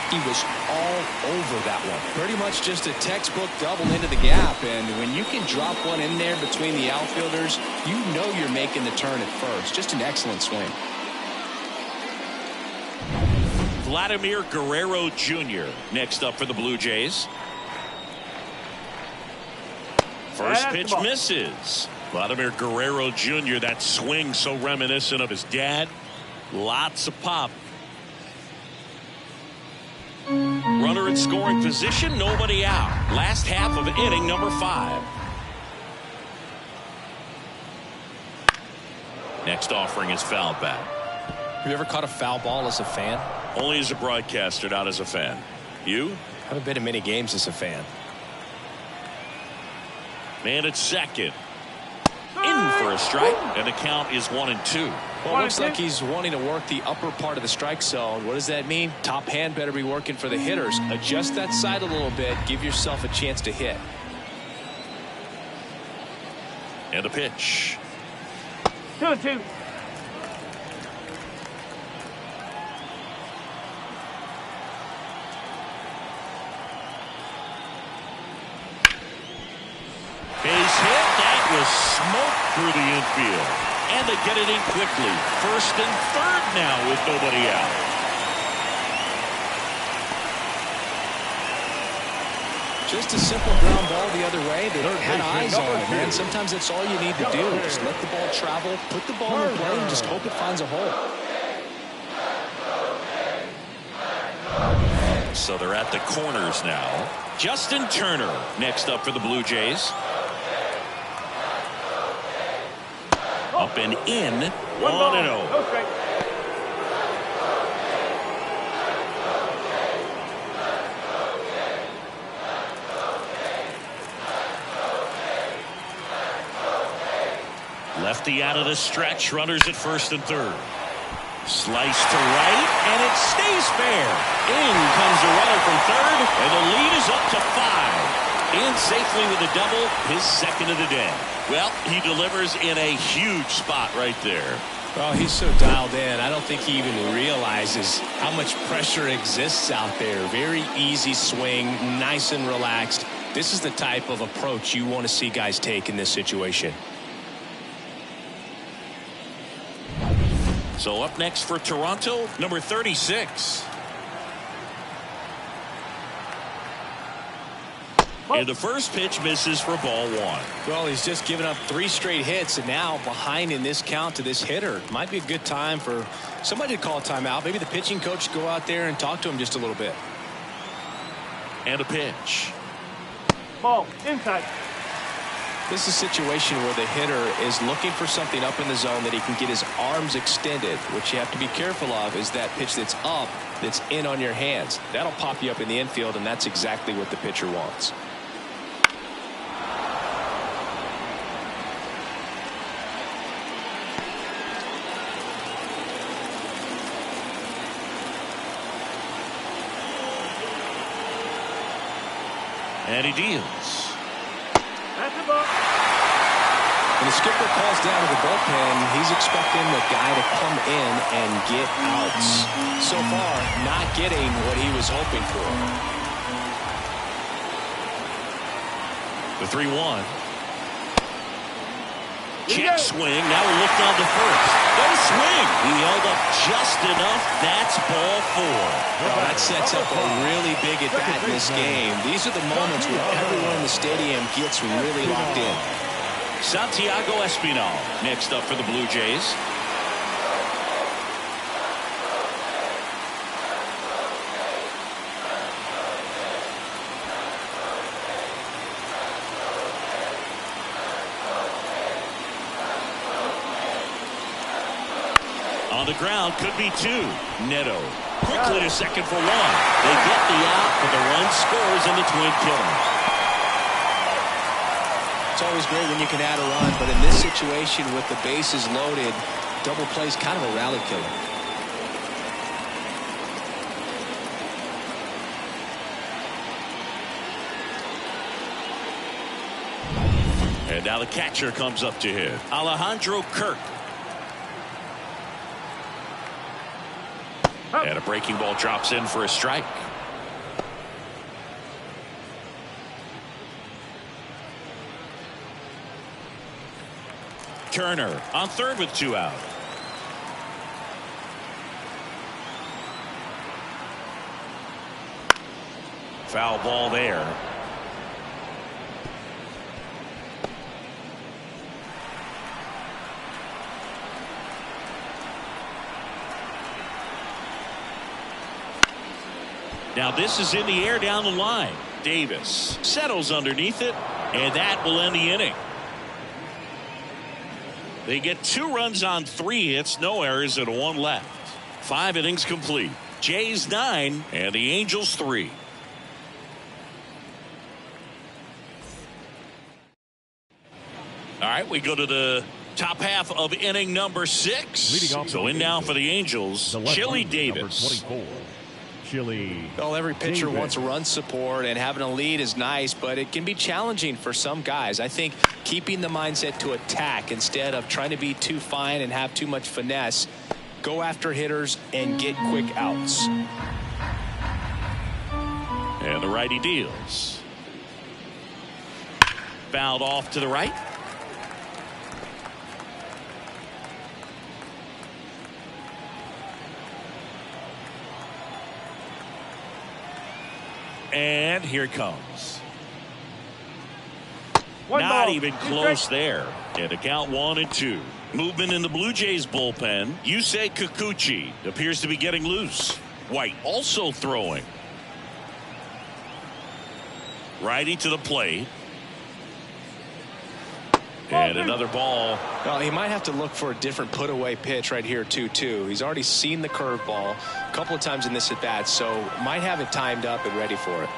He was all over that one. Pretty much just a textbook double into the gap. And when you can drop one in there between the outfielders, you know you're making the turn at first. Just an excellent swing. Vladimir Guerrero Jr. next up for the Blue Jays. First pitch misses. Vladimir Guerrero Jr. That swing so reminiscent of his dad. Lots of pop. Runner in scoring position, nobody out. Last half of inning number 5. Next offering is fouled back. Have you ever caught a foul ball as a fan? Only as a broadcaster, not as a fan. You? Haven't been in many games as a fan. Man at second. In for a strike, and the count is 1-2. Well, it looks like he's wanting to work the upper part of the strike zone. What does that mean? Top hand better be working for the hitters. Adjust that side a little bit. Give yourself a chance to hit. And a pitch. 2-2. Base hit. That was smoke through the infield. And they get it in quickly. First and third now with nobody out. Just a simple ground ball the other way. They had eyes on it, man. Sometimes that's all you need to do. Just let the ball travel, put the ball in play, and just hope it finds a hole. So they're at the corners now. Justin Turner next up for the Blue Jays. Up and in. 1-0. Lefty out of the stretch. Runners at first and third. Slice to right, and it stays fair. In comes the runner from third, and the lead is up to 5. In safely with a double, his second of the day. Well, he delivers in a huge spot right there. Well, he's so dialed in. I don't think he even realizes how much pressure exists out there. Very easy swing, nice and relaxed. This is the type of approach you want to see guys take in this situation. So up next for Toronto, number 36. And the first pitch misses for ball 1. Well, he's just given up 3 straight hits, and now behind in this count to this hitter. Might be a good time for somebody to call a timeout. Maybe the pitching coach go out there and talk to him just a little bit. And a pitch. Ball inside. This is a situation where the hitter is looking for something up in the zone that he can get his arms extended. What you have to be careful of is that pitch that's up, that's in on your hands. That'll pop you up in the infield, and that's exactly what the pitcher wants. And he deals. That's the ball. When the skipper calls down to the bullpen, he's expecting the guy to come in and get outs. So far, not getting what he was hoping for. The 3-1. Check swing. Now a look down to first. No swing. He held up just enough. That's ball 4. Well, that sets up a really big at-bat in this game. These are the moments where everyone in the stadium gets really locked in. Santiago Espinal next up for the Blue Jays. On the ground, could be 2. Neto quickly to second for 1. They get the out, but the run scores and the Twin killer. It's always great when you can add a run, but in this situation with the bases loaded, double play is kind of a rally killer. And now the catcher comes up to hit. Alejandro Kirk. And a breaking ball drops in for a strike. Turner on third with 2 out. Foul ball there. Now this is in the air down the line. Davis settles underneath it, and that will end the inning. They get 2 runs on 3 hits, no errors, and 1 left. 5 innings complete. Jays 9 and the Angels 3. All right, we go to the top half of inning number 6. So in now for the Angels, Chili Davis. Well, every pitcher wants run support, and having a lead is nice, but it can be challenging for some guys. I think keeping the mindset to attack instead of trying to be too fine and have too much finesse, go after hitters and get quick outs. And the righty deals. Fouled off to the right. And here it comes. Not even close there. And a count 1-2. Movement in the Blue Jays bullpen. Yusei Kikuchi appears to be getting loose. White also throwing. Righty to the plate. And another ball. Well, he might have to look for a different put-away pitch right here, 2-2. He's already seen the curveball a couple of times in this at-bat, so might have it timed up and ready for it.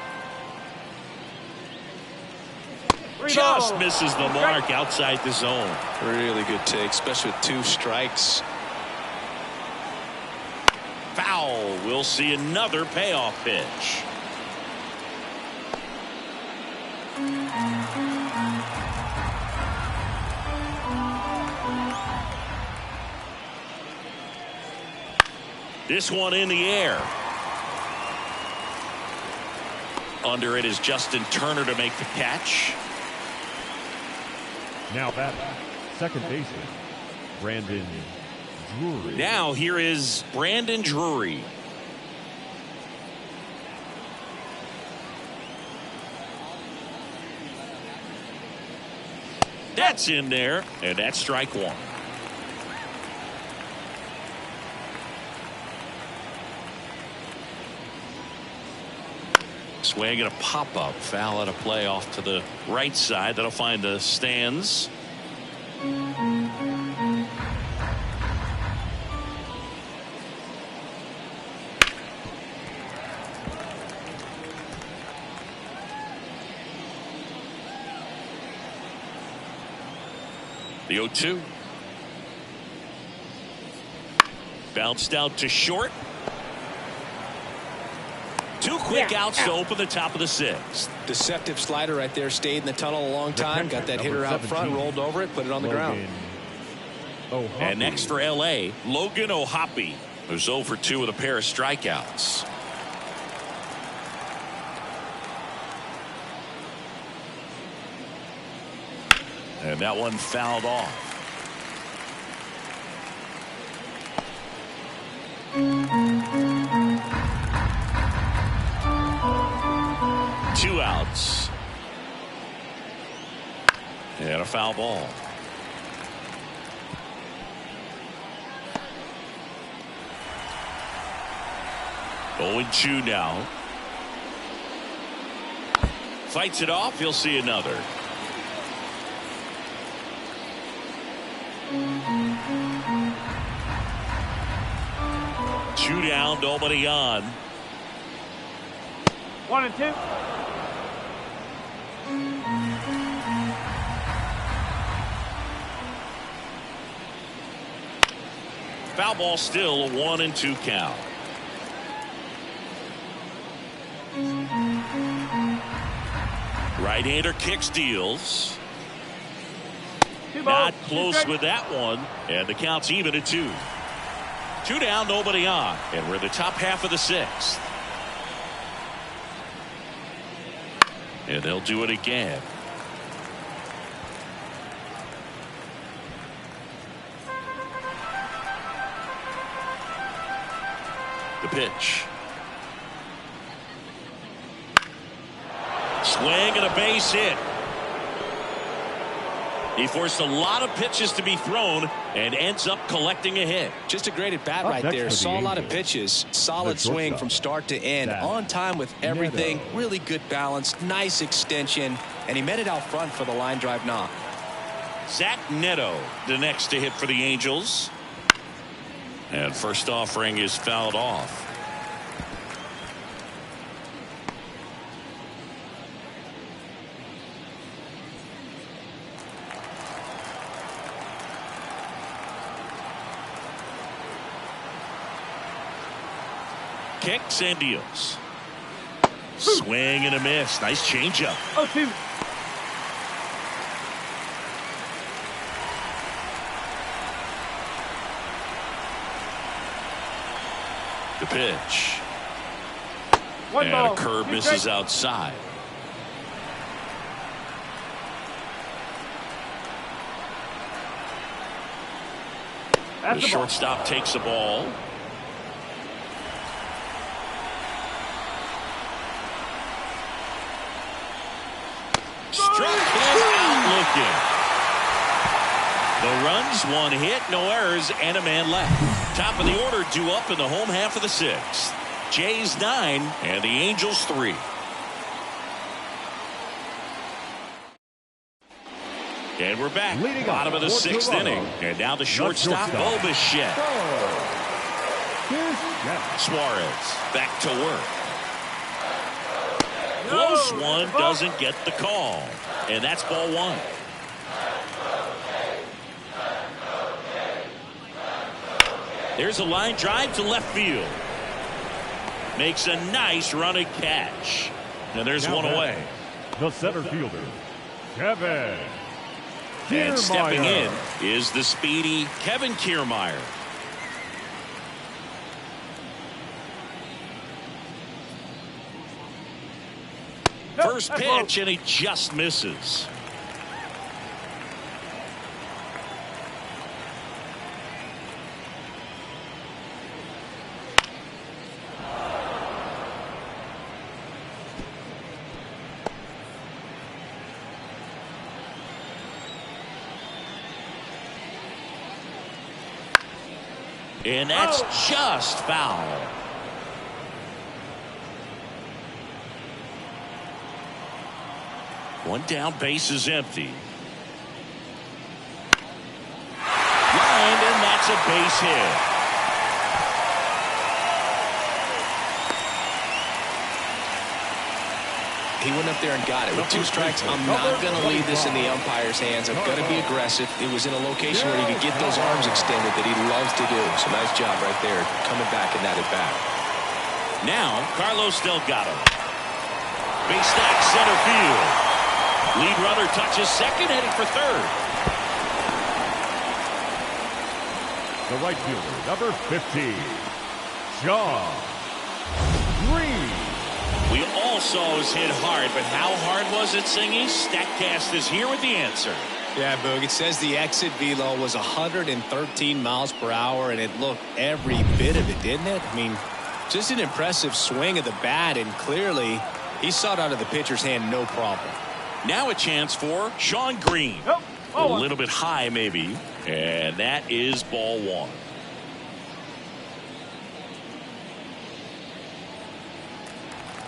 Just misses the mark outside the zone. Really good take, especially with 2 strikes. Foul. We'll see another payoff pitch. This one in the air. Under it is Justin Turner to make the catch. Now batting, second baseman, Brandon Drury. Now here is Brandon Drury. That's in there, and that's strike 1. Swing and a pop-up. Foul out of play off to the right side. That'll find the stands. The 0-2. Bounced out to short. 2 quick outs to open the top of the 6th. Deceptive slider right there. Stayed in the tunnel a long time. Got that hitter out front. Rolled over it. Put it on the ground. And next for L.A., Logan O'Hoppe, who's 0 for 2 with a pair of strikeouts. And that one fouled off. Two outs. And a foul ball. Oh, 0-2 now. Fights it off. He'll see another. Two down, nobody on. 1-2. Foul ball still, a 1-2 count. Right-hander kicks, deals. Not close with that one, and the count's even at 2. 2 down, nobody on, and we're in the top half of the 6th. And they'll do it again. The pitch. Swing and a base hit. He forced a lot of pitches to be thrown and ends up collecting a hit. Just a great at bat right there. Saw a lot of pitches. Solid swing from start to end. On time with everything. Really good balance. Nice extension. And he met it out front for the line drive knock. Zach Neto, the next to hit for the Angels. And first offering is fouled off. Kicks and deals. Swing and a miss. Nice changeup. 0-2. The pitch. One and ball. a curve misses outside. The shortstop takes the ball. Struck him out looking. The runs, 1 hit, no errors, and a man left. Top of the order due up in the home half of the 6th. Jays 9 and the Angels 3. And we're back. Leading Bottom of the for 6th Toronto. inning. And now the shortstop, Obichet. Suarez back to work. Close one, doesn't get the call. And that's ball one. There's a line drive to left field. Makes a nice running catch. And there's one away. The center fielder, Kevin Kiermaier. And stepping in is the speedy Kevin Kiermaier. First pitch, and he just misses. And that's just foul. One down, base is empty. Lined, and that's a base hit. He went up there and got it. With 2 strikes, I'm not going to leave this in the umpire's hands. I'm going to be aggressive. It was in a location where he could get those arms extended that he loves to do. So nice job right there, coming back in that at-bat. Now, Carlos Delgado. Big stack center field. Lead runner touches second, heading for third. The right fielder, number 15, John Green. We all saw it was hit hard, but how hard was it, Singy? StatCast is here with the answer. Yeah, Boog, it says the exit velo was 113 miles per hour, and it looked every bit of it, didn't it? I mean, just an impressive swing of the bat, and clearly he saw it out of the pitcher's hand no problem. Now a chance for Sean Green. A little bit high, maybe, and that is ball one.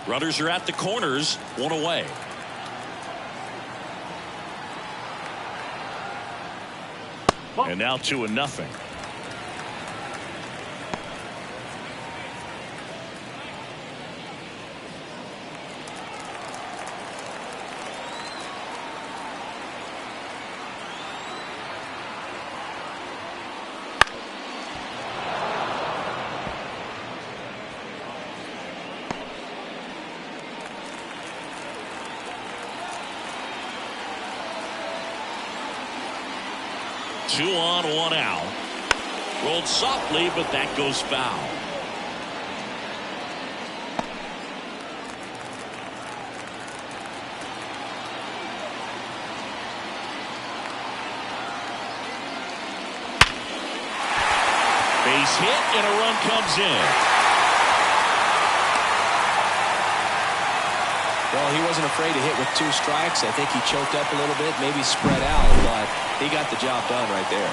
Runners are at the corners, one away. And now 2-0. Two on, one out. Rolled softly, but that goes foul. Base hit, and a run comes in. Well, he wasn't afraid to hit with 2 strikes. I think he choked up a little bit, maybe spread out, but he got the job done right there.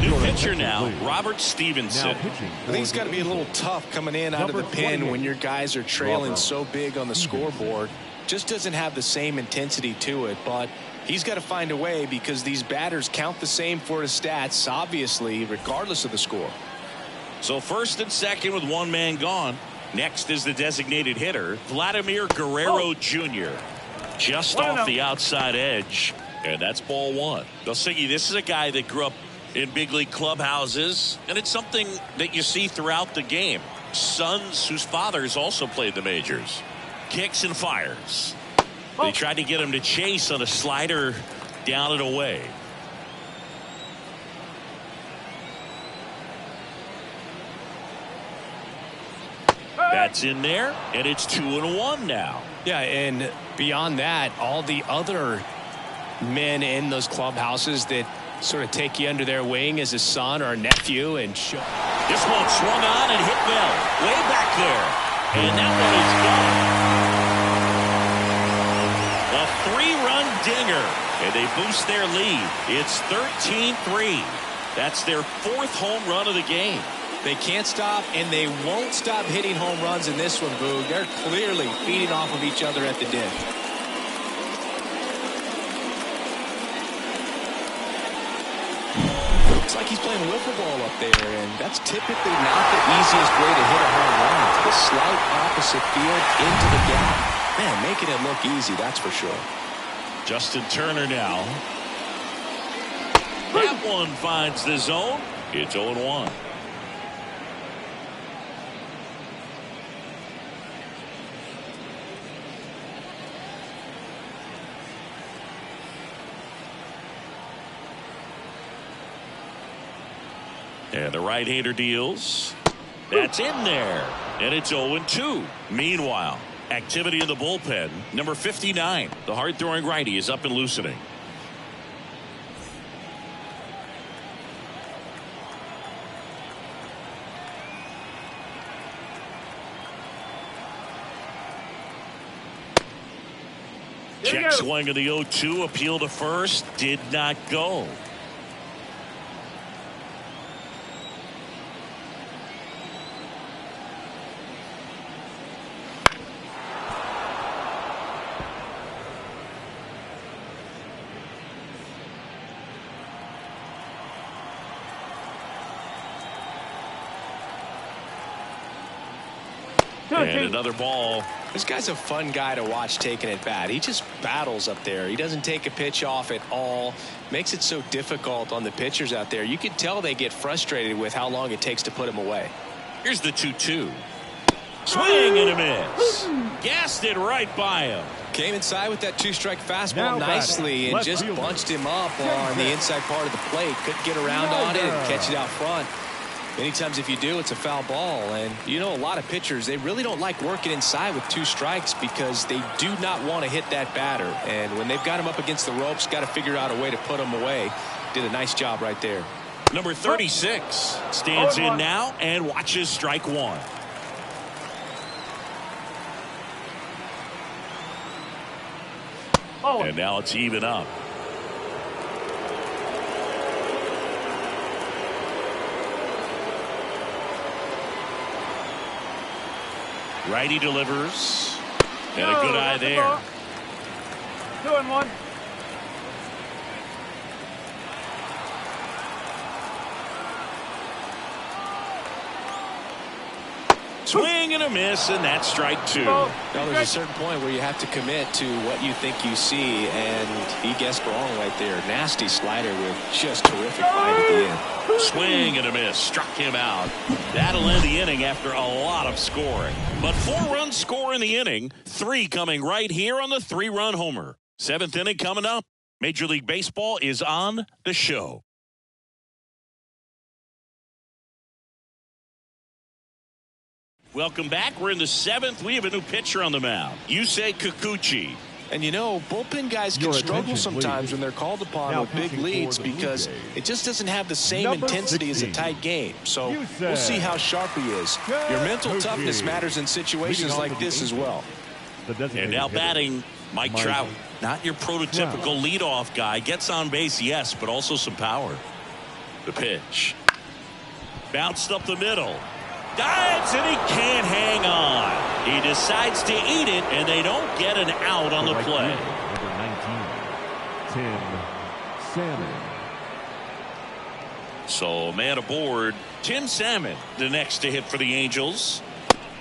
New pitcher now, Robert Stevenson. Now pitching. I think it's got to be a little tough coming in out of the pen when your guys are trailing so big on the scoreboard. Just doesn't have the same intensity to it, but he's got to find a way because these batters count the same for his stats, obviously, regardless of the score. So first and second with one man gone. Next is the designated hitter, Vladimir Guerrero Jr. Just off the outside edge. And that's ball one. Now, Siggy, this is a guy that grew up in big league clubhouses, and it's something that you see throughout the game. Sons whose fathers also played the majors. Kicks and fires. They tried to get him to chase on a slider down and away. That's in there, and it's 2-1 now. Yeah, and beyond that, all the other men in those clubhouses that sort of take you under their wing as a son or a nephew and show. This one swung on and hit well, way back there, and that one is gone. A 3-run dinger, and they boost their lead. It's 13-3. That's their 4th home run of the game. They can't stop, and they won't stop hitting home runs in this one, Boog. They're clearly feeding off of each other at the dish. Looks like he's playing wiffle ball up there, and that's typically not the easiest way to hit a home run. The slight opposite field into the gap. Man, making it look easy, that's for sure. Justin Turner now. That one finds the zone. It's 0-1. And the right-hander deals. That's in there. And it's 0-2. Meanwhile, activity in the bullpen. Number 59, the hard-throwing righty, is up and loosening. Check swing of the 0-2. Appeal to first. Did not go. And another ball. This guy's a fun guy to watch taking at bat. He just battles up there. He doesn't take a pitch off at all. Makes it so difficult on the pitchers out there. You can tell they get frustrated with how long it takes to put him away. Here's the 2-2. Swing and a miss. Gassed it right by him. Came inside with that two-strike fastball nicely and just bunched him up on the inside part of the plate. Couldn't get around on it and catch it out front. Many times if you do, it's a foul ball. And you know, a lot of pitchers, they really don't like working inside with two strikes because they do not want to hit that batter. And when they've got him up against the ropes, got to figure out a way to put him away. Did a nice job right there. Number 36 stands in now and watches strike one. And now it's even up. Righty delivers. And a good eye there. 2-1. Swing and a miss, and that's strike two. Now there's a certain point where you have to commit to what you think you see, and he guessed wrong right there. Nasty slider with just terrific bite at the end. Swing and a miss, struck him out. That'll end the inning after a lot of scoring. But 4-run score in the inning, 3 coming right here on the 3-run homer. 7th inning coming up. Major League Baseball is on the show. Welcome back. We're in the 7th. We have a new pitcher on the mound. Yusei Kikuchi. And you know, bullpen guys can struggle sometimes when they're called upon with big leads because it just doesn't have the same intensity as a tight game. So we'll see how sharp he is. Your mental toughness matters in situations like this as well. And now batting, Mike Trout. Not your prototypical leadoff guy. Gets on base, yes, but also some power. The pitch. Bounced up the middle. Dives, and he can't hang on. He decides to eat it, and they don't get an out on the play. Number 19, Tim Salmon. So, man aboard, Tim Salmon, the next to hit for the Angels.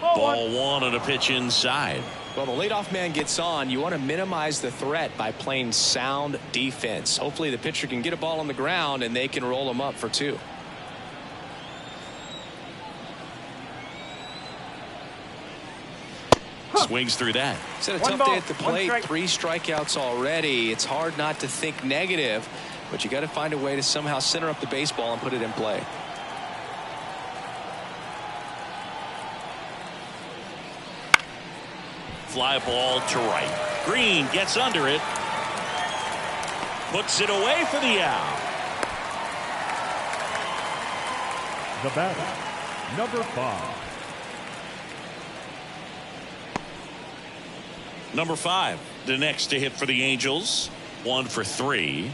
Ball one on a pitch inside. Well, the leadoff man gets on. You want to minimize the threat by playing sound defense. Hopefully the pitcher can get a ball on the ground, and they can roll him up for 2. Swings through that. It's had a tough day at the plate. 3 strikeouts already. It's hard not to think negative, but you got to find a way to somehow center up the baseball and put it in play. Fly ball to right. Green gets under it. Puts it away for the out. The batter, number 5. Number 5, the next to hit for the Angels. 1 for 3.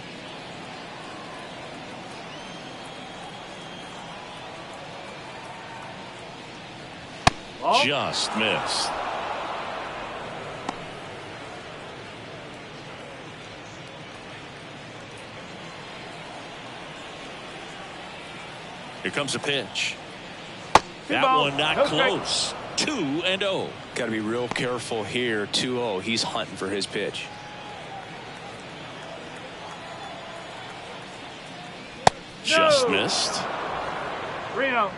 just missed. Here comes a pitch. That one not close. 2-0. Got to be real careful here. 2-0. He's hunting for his pitch. Just missed. Reno.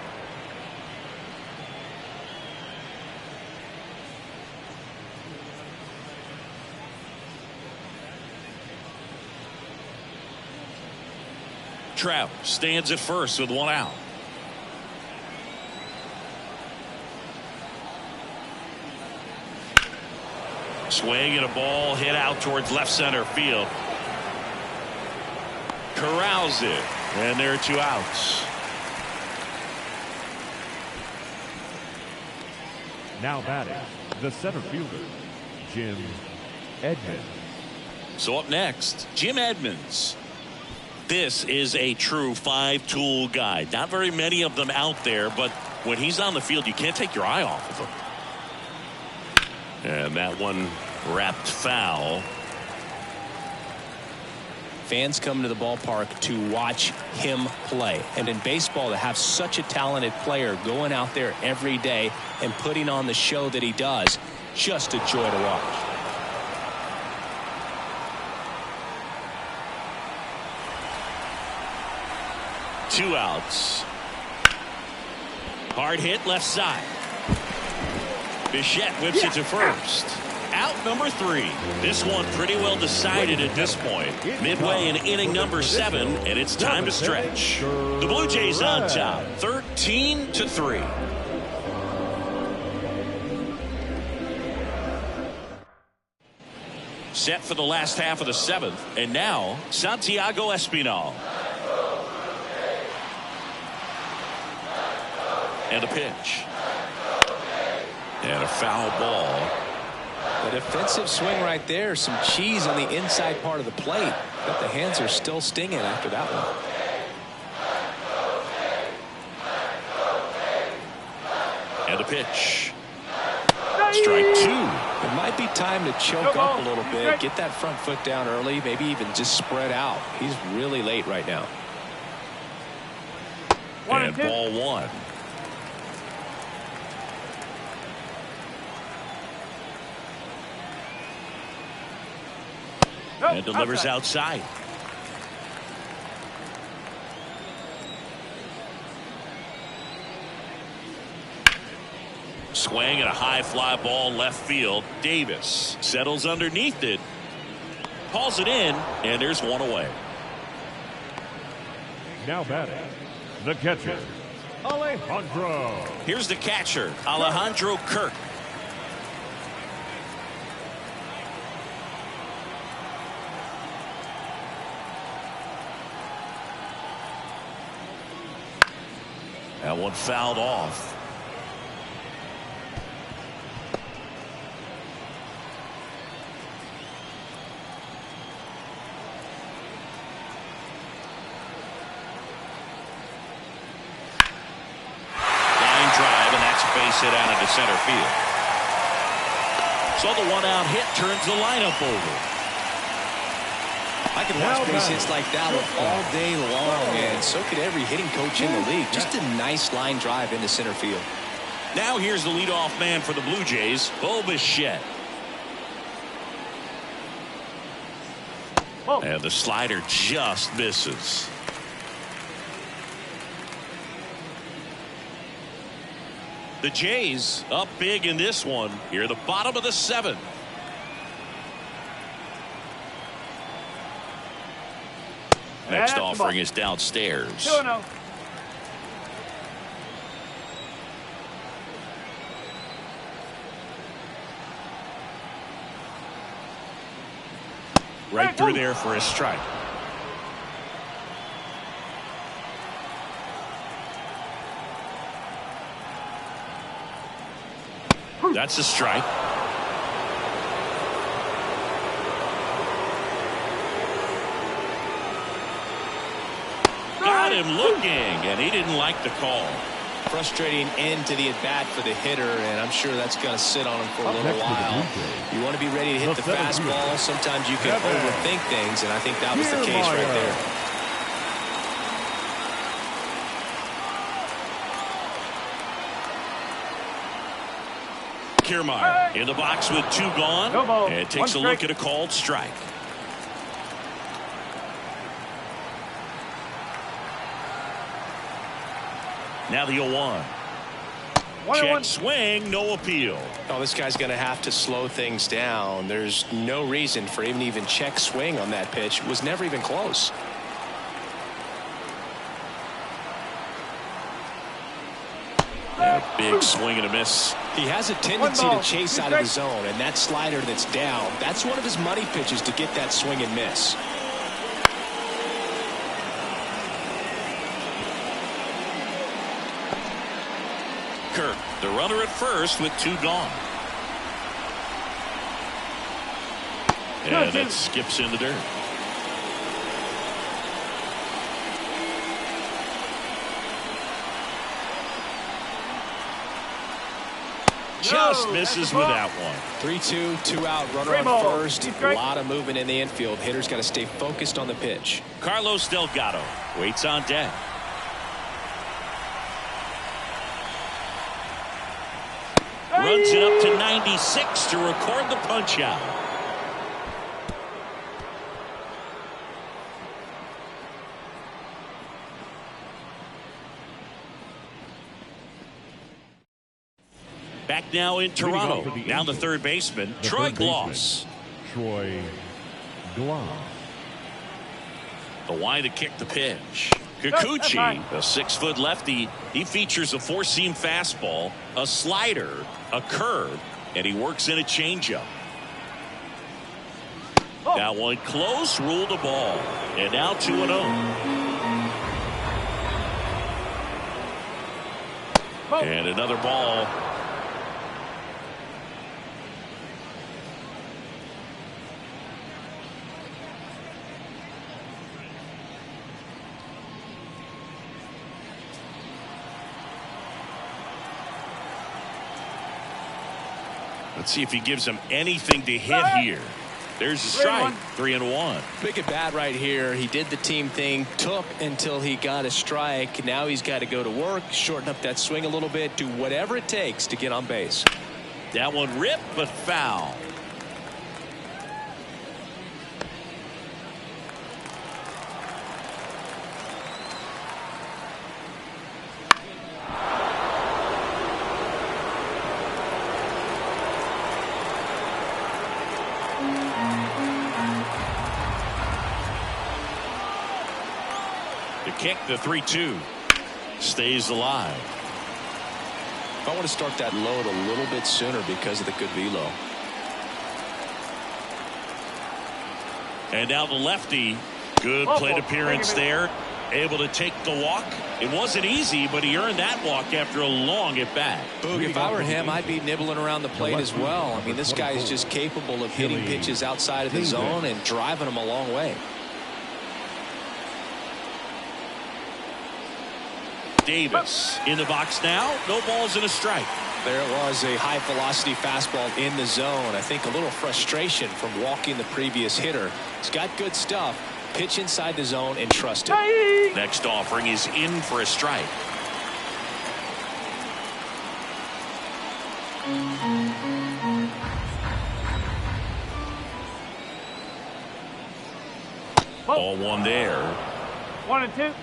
Trout stands at first with one out. Swing and a ball hit out towards left center field. Corrals it, and there are 2 outs. Now batting, the center fielder, Jim Edmonds. So up next, Jim Edmonds. This is a true 5-tool guy. Not very many of them out there, but when he's on the field, you can't take your eye off of him. And that one wrapped foul. Fans come to the ballpark to watch him play. And in baseball, to have such a talented player going out there every day and putting on the show that he does, just a joy to watch. Two outs. Hard hit left side. Bichette whips it to first. Out number 3. This one pretty well decided at this point. Midway in inning number 7, and it's time to stretch. The Blue Jays on top, 13-3. Set for the last half of the 7th, and now Santiago Espinal. And a pitch. And a foul ball. A defensive swing right there. Some cheese on the inside part of the plate. But the hands are still stinging after that one. And a pitch. Strike 2. It might be time to choke up a little bit. Get that front foot down early. Maybe even just spread out. He's really late right now. And ball 1. And delivers outside. Swing and a high fly ball left field. Davis settles underneath it. Hauls it in, and there's one away. Now batting, the catcher, Alejandro. Here's the catcher, Alejandro Kirk. That one fouled off. Line drive, and that's a base hit out into center field. So the one-out hit turns the lineup over. I can watch base hits like that all day long, and so could every hitting coach in the league. Just a nice line drive into center field. Now here's the leadoff man for the Blue Jays, Bichette. And the slider just misses. The Jays up big in this one. Here, the bottom of the 7th. Next offering is downstairs. 2-0. Right through there for a strike. That's a strike. Got him looking, and he didn't like the call. Frustrating end to the at-bat for the hitter, and I'm sure that's going to sit on him for a little while. You want to be ready to hit the fastball. Sometimes you can overthink things, and I think that was the case right there. Kiermaier in the box with 2 gone, and takes a look at a called strike. Now the 0-1. Check swing, no appeal. Oh, this guy's going to have to slow things down. There's no reason for him to even check swing on that pitch. It was never even close. Yeah, big swing and a miss. He has a tendency to chase out of the zone, and that slider that's down, that's one of his money pitches to get that swing and miss. Kirk, the runner at first with 2 gone. And it skips in the dirt. Just misses with that one. 3-2, 2-out, runner on first. A lot of movement in the infield. Hitter's got to stay focused on the pitch. Carlos Delgado waits on deck. Runs it up to 96 to record the punch out. Back now in Toronto. Now the third baseman, Troy Glaus. Troy Glaus. The wide to kick the pitch. Kikuchi, a 6-foot lefty. He features a 4-seam fastball, a slider, a curve, and he works in a changeup. That one close, ruled a ball. And now 2-0. And another ball. Let's see if he gives him anything to hit here. There's a strike. 3-1. Big at bat right here. He did the team thing, took until he got a strike. Now he's got to go to work, shorten up that swing a little bit, do whatever it takes to get on base. That one ripped, but foul. Kick, the 3-2 stays alive. I want to start that load a little bit sooner because of the good velo. And now the lefty. Good plate appearance there. Able to take the walk. It wasn't easy, but he earned that walk after a long at bat. Boog, if I were him, I'd be nibbling around the plate as well. I mean, this guy is just capable of hitting pitches outside of the zone and driving them a long way. Davis in the box now. No balls and a strike. There was a high velocity fastball in the zone. I think a little frustration from walking the previous hitter. He's got good stuff. Pitch inside the zone and trust it. Next offering is in for a strike. Ball 1 there. 1-2.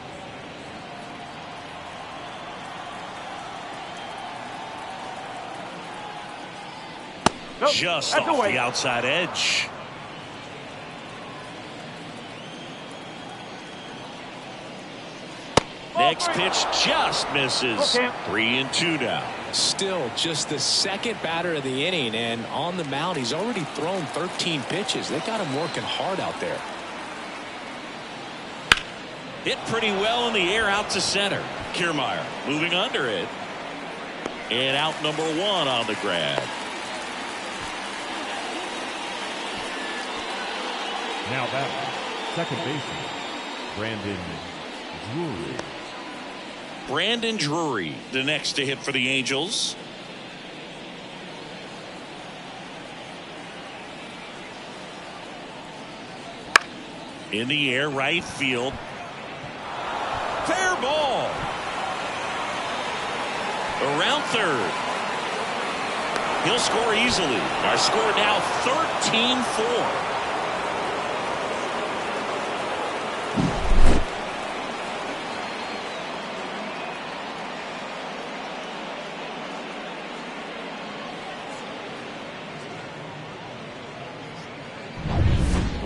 Just off the outside edge. Next pitch just misses. 3-2 now. Still just the second batter of the inning, and on the mound he's already thrown 13 pitches. They got him working hard out there. Hit pretty well in the air out to center. Kiermaier moving under it. And out number 1 on the grab. Now back, second baseman, Brandon Drury. Brandon Drury, the next to hit for the Angels. In the air, right field. Fair ball. Around third. He'll score easily. Our score now 13-4.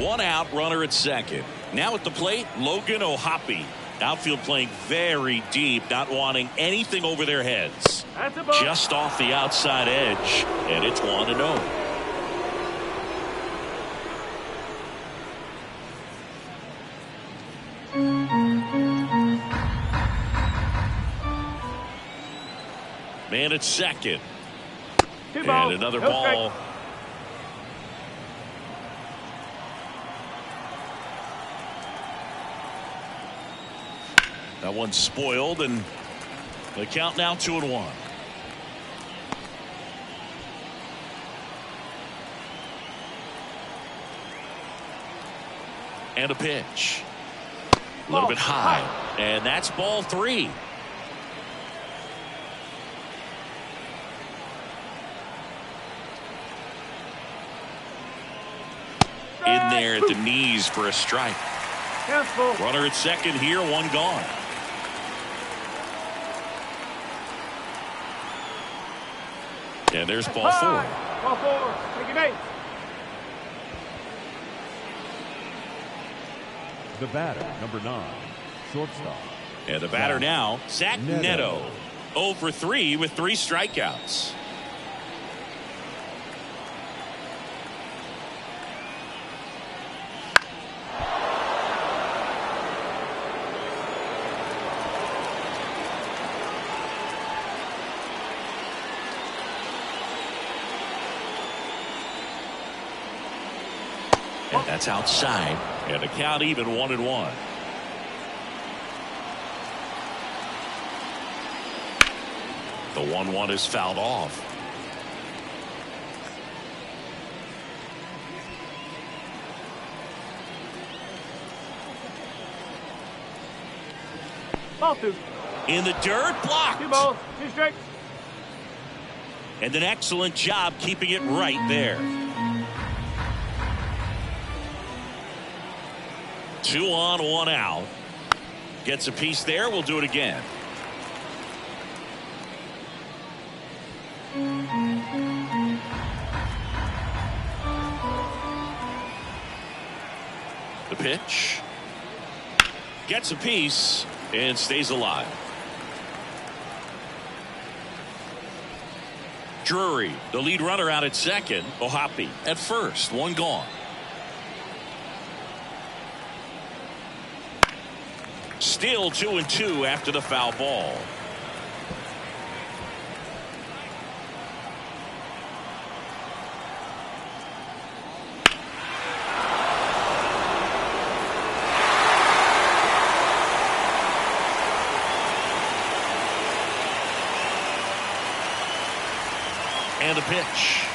One out, runner at second. Now at the plate, Logan O'Hoppe. Outfield playing very deep, not wanting anything over their heads. Just off the outside edge, and it's 1-0. Man at second. And another ball. That one's spoiled, and the count now 2-1. And a pitch. A little bit high. And that's ball 3. In there at the knees for a strike. Runner at second here, one gone. And there's ball 4. Ball 4. Take it 8. The batter, number 9, shortstop. And the batter now, Zach Neto. 0 for 3 with 3 strikeouts. And that's outside. And the count even 1-1. The 1-1 is fouled off. Ball 2. In the dirt, blocked. 2 balls, 2 strikes. And an excellent job keeping it right there. 2 on, 1 out. Gets a piece there. We'll do it again. The pitch. Gets a piece and stays alive. Drury, the lead runner, out at second. O'Hoppe at first. 1 gone. Still 2-2 after the foul ball. And a pitch.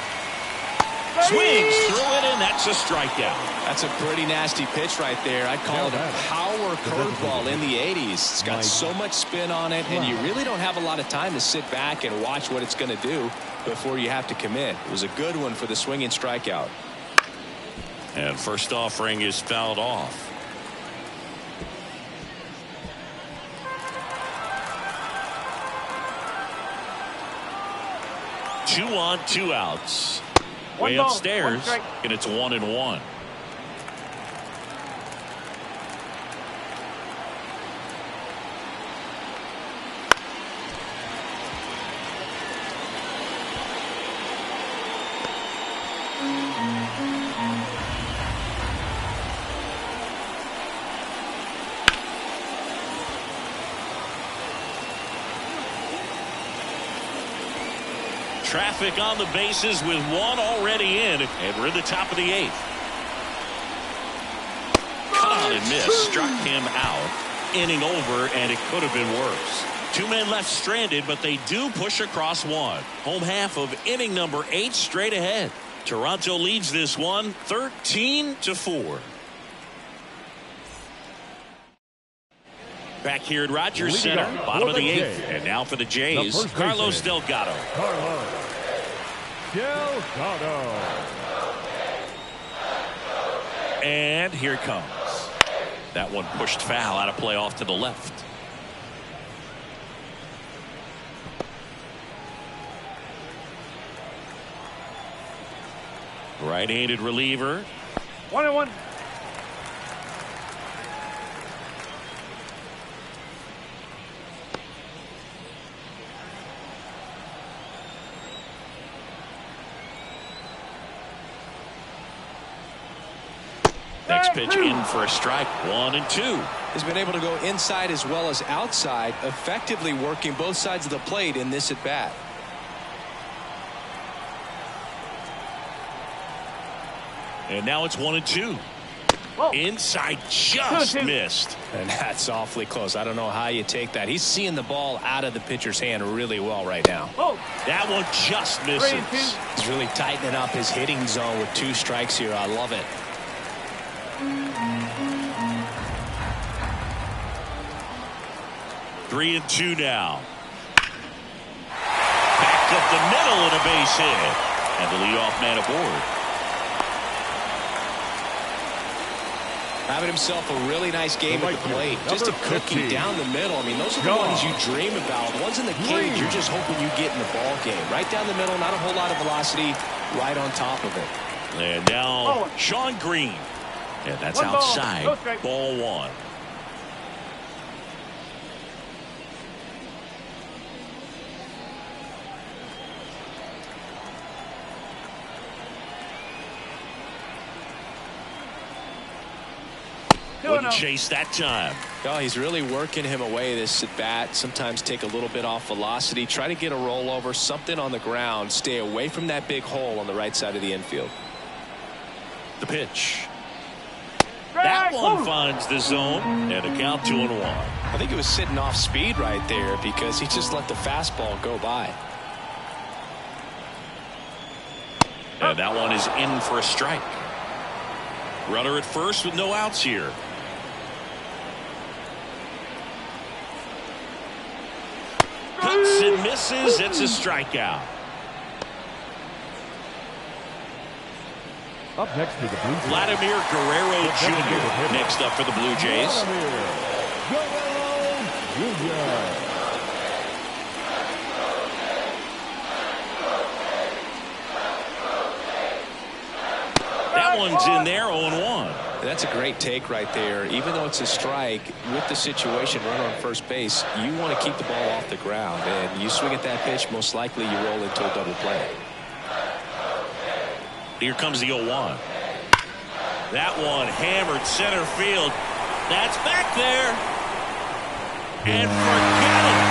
Swings through it, and that's a strikeout. That's a pretty nasty pitch right there. I'd call it a power curveball in the 80s. It's got so much spin on it, and you really don't have a lot of time to sit back and watch what it's going to do before you have to commit. It was a good one for the swinging strikeout. And first offering is fouled off. Two on, 2 outs. Way upstairs, and it's 1-1. Traffic on the bases with 1 already in, and we're in the top of the 8th. Cut out and miss, struck him out. Inning over, and it could have been worse. Two men left stranded, but they do push across one. Home half of inning number 8 straight ahead. Toronto leads this one 13-4. Back here at Rogers Center, bottom of the 8th. And now for the Jays, Carlos Delgado. Carlos Delgado. And here it comes. That one pushed foul, out of play off to the left. Right-handed reliever. 1-1. Next pitch in for a strike. 1-2. Has been able to go inside as well as outside, effectively working both sides of the plate in this at bat. And now it's 1-2. Inside, just missed. And that's awfully close. I don't know how you take that. He's seeing the ball out of the pitcher's hand really well right now. That one just misses. He's really tightening up his hitting zone with 2 strikes here. I love it. 3-2 now. Backed up the middle and a base hit. And the leadoff man aboard. Having himself a really nice game at the plate. Just a cookie down the middle. I mean, those are the ones you dream about. The ones in the cage, you're just hoping you get in the ball game. Right down the middle, not a whole lot of velocity, right on top of it. And now Sean Green. And that's outside. Ball 1. Wouldn't chase that time. Oh, he's really working him away this at bat. Sometimes take a little bit off velocity. Try to get a rollover, something on the ground. Stay away from that big hole on the right side of the infield. The pitch. That one finds the zone, and a count 2-1. I think it was sitting off speed right there because he just let the fastball go by. And that one is in for a strike. Runner at first with no outs here. Cuts and misses. It's a strikeout. Up next for the Blue Jays, Vladimir Guerrero Jr. next up for the Blue Jays. That one's in there, 0-1. That's a great take right there. Even though it's a strike, with the situation, runner on first base, you want to keep the ball off the ground. And you swing at that pitch, most likely you roll into a double play. Here comes the 0-1. That one hammered center field. That's back there. And forget it.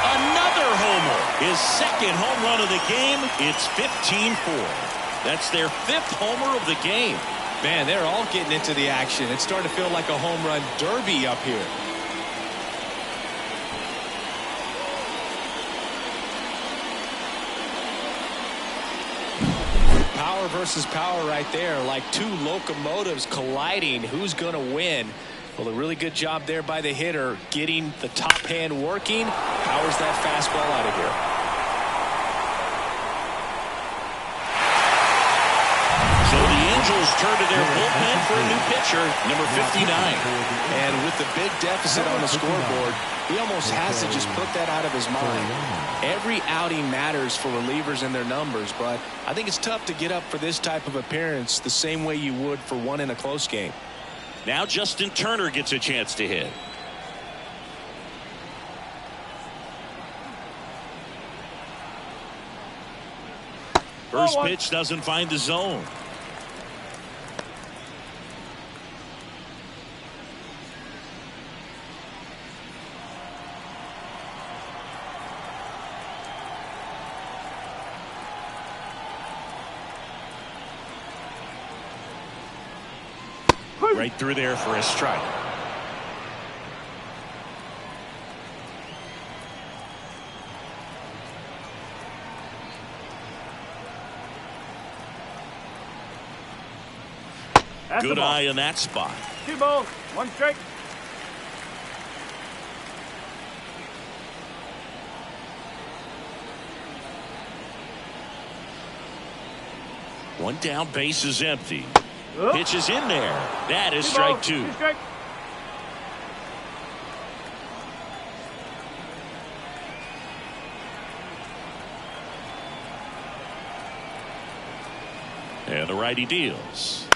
Another homer. His second home run of the game. It's 15-4. That's their 5th homer of the game. Man, they're all getting into the action. It's starting to feel like a home run derby up here. Power versus power right there, like 2 locomotives colliding. Who's going to win? Well, a really good job there by the hitter, getting the top hand working. Powers that fastball out of here. So the Angels turn to their bullpen for a new pitcher, number 59. And with the big deficit on the scoreboard, he almost has to just put that out of his mind. Every outing matters for relievers and their numbers, but I think it's tough to get up for this type of appearance the same way you would for one in a close game. Now Justin Turner gets a chance to hit. First pitch doesn't find the zone. Right through there for a strike. Good eye in that spot. 2 balls, 1 strike. One down, base is empty. Oh. Pitch is in there. That is 2 strike balls, 2. 2 strikes. And the righty deals.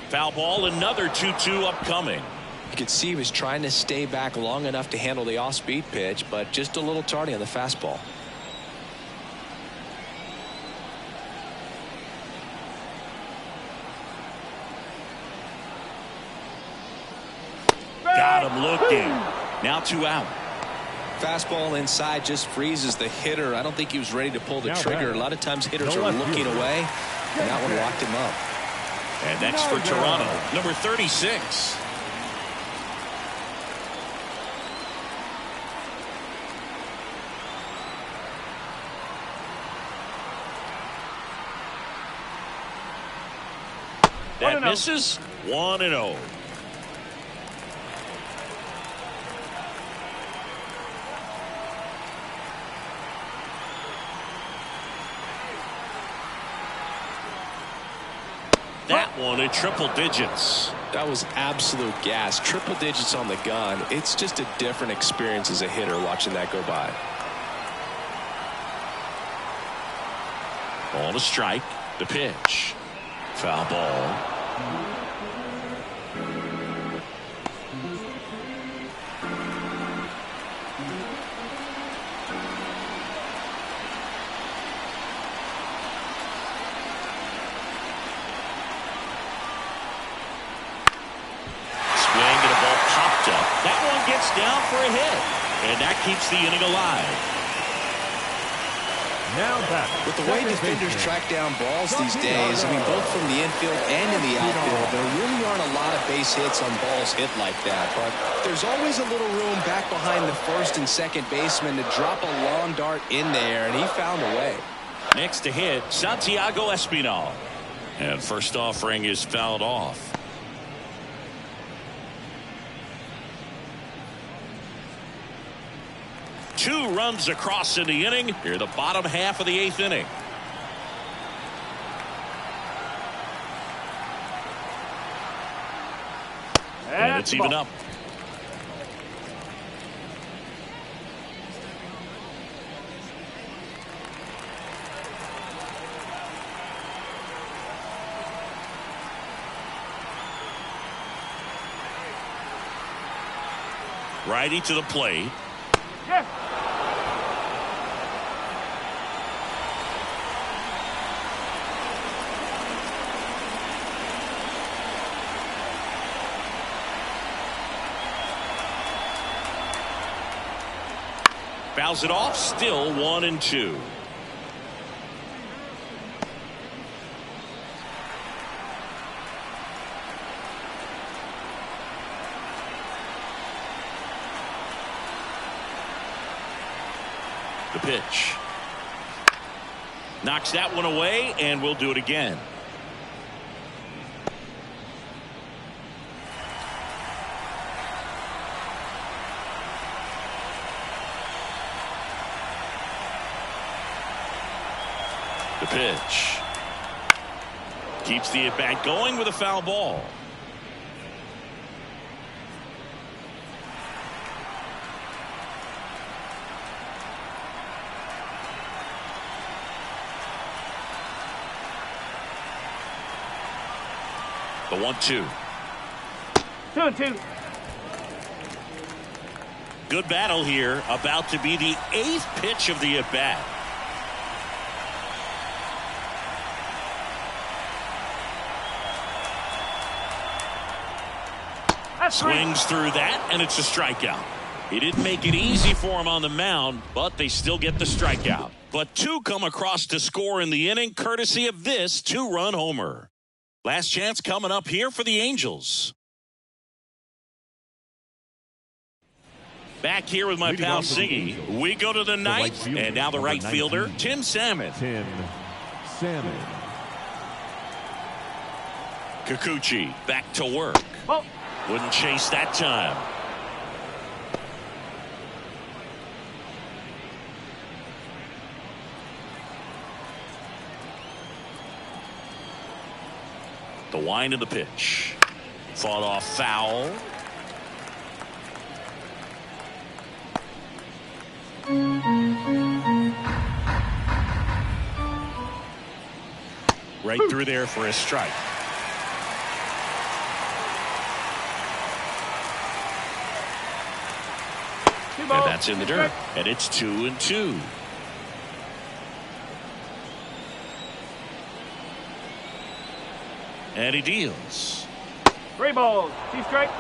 Foul ball, another 2-2 upcoming. You could see he was trying to stay back long enough to handle the off-speed pitch, but just a little tardy on the fastball. Got him looking. Now 2 out. Fastball inside just freezes the hitter. I don't think he was ready to pull the trigger. A lot of times hitters are looking away, and that one locked him up. And next for Toronto, number 36. That misses. 1-0. That one in triple digits. That was absolute gas. Triple digits on the gun. It's just a different experience as a hitter watching that go by. Ball to strike. The pitch. Foul ball. That one gets down for a hit, and that keeps the inning alive. Now back. With the way defenders track down balls these days, I mean, both from the infield and in the outfield, there really aren't a lot of base hits on balls hit like that. But there's always a little room back behind the first and second baseman to drop a long dart in there, and he found a way. Next to hit, Santiago Espinal. And first offering is fouled off. Two runs across in the inning. Here, the bottom half of the 8th inning. And it's even up. Righty to the plate. Yeah. Fouls it off. Still 1-2. The pitch. Knocks that one away, and we'll do it again. The pitch. Keeps the at-bat going with a foul ball. The 1-2. 2-2. Good battle here. About to be the 8th pitch of the at-bat. Swings through that, and it's a strikeout. He didn't make it easy for him on the mound, but they still get the strikeout. But two come across to score in the inning, courtesy of this 2-run homer. Last chance coming up here for the Angels. Back here with my pal Siggy. We go to the ninth, and now the right fielder, Tim Salmon. Tim Salmon. Kikuchi back to work. Ball. Wouldn't chase that time. The wind of the pitch. Fought off foul. Right through there for a strike. And that's in the dirt. And it's 2-2. And he deals. 3 balls. 2 strikes.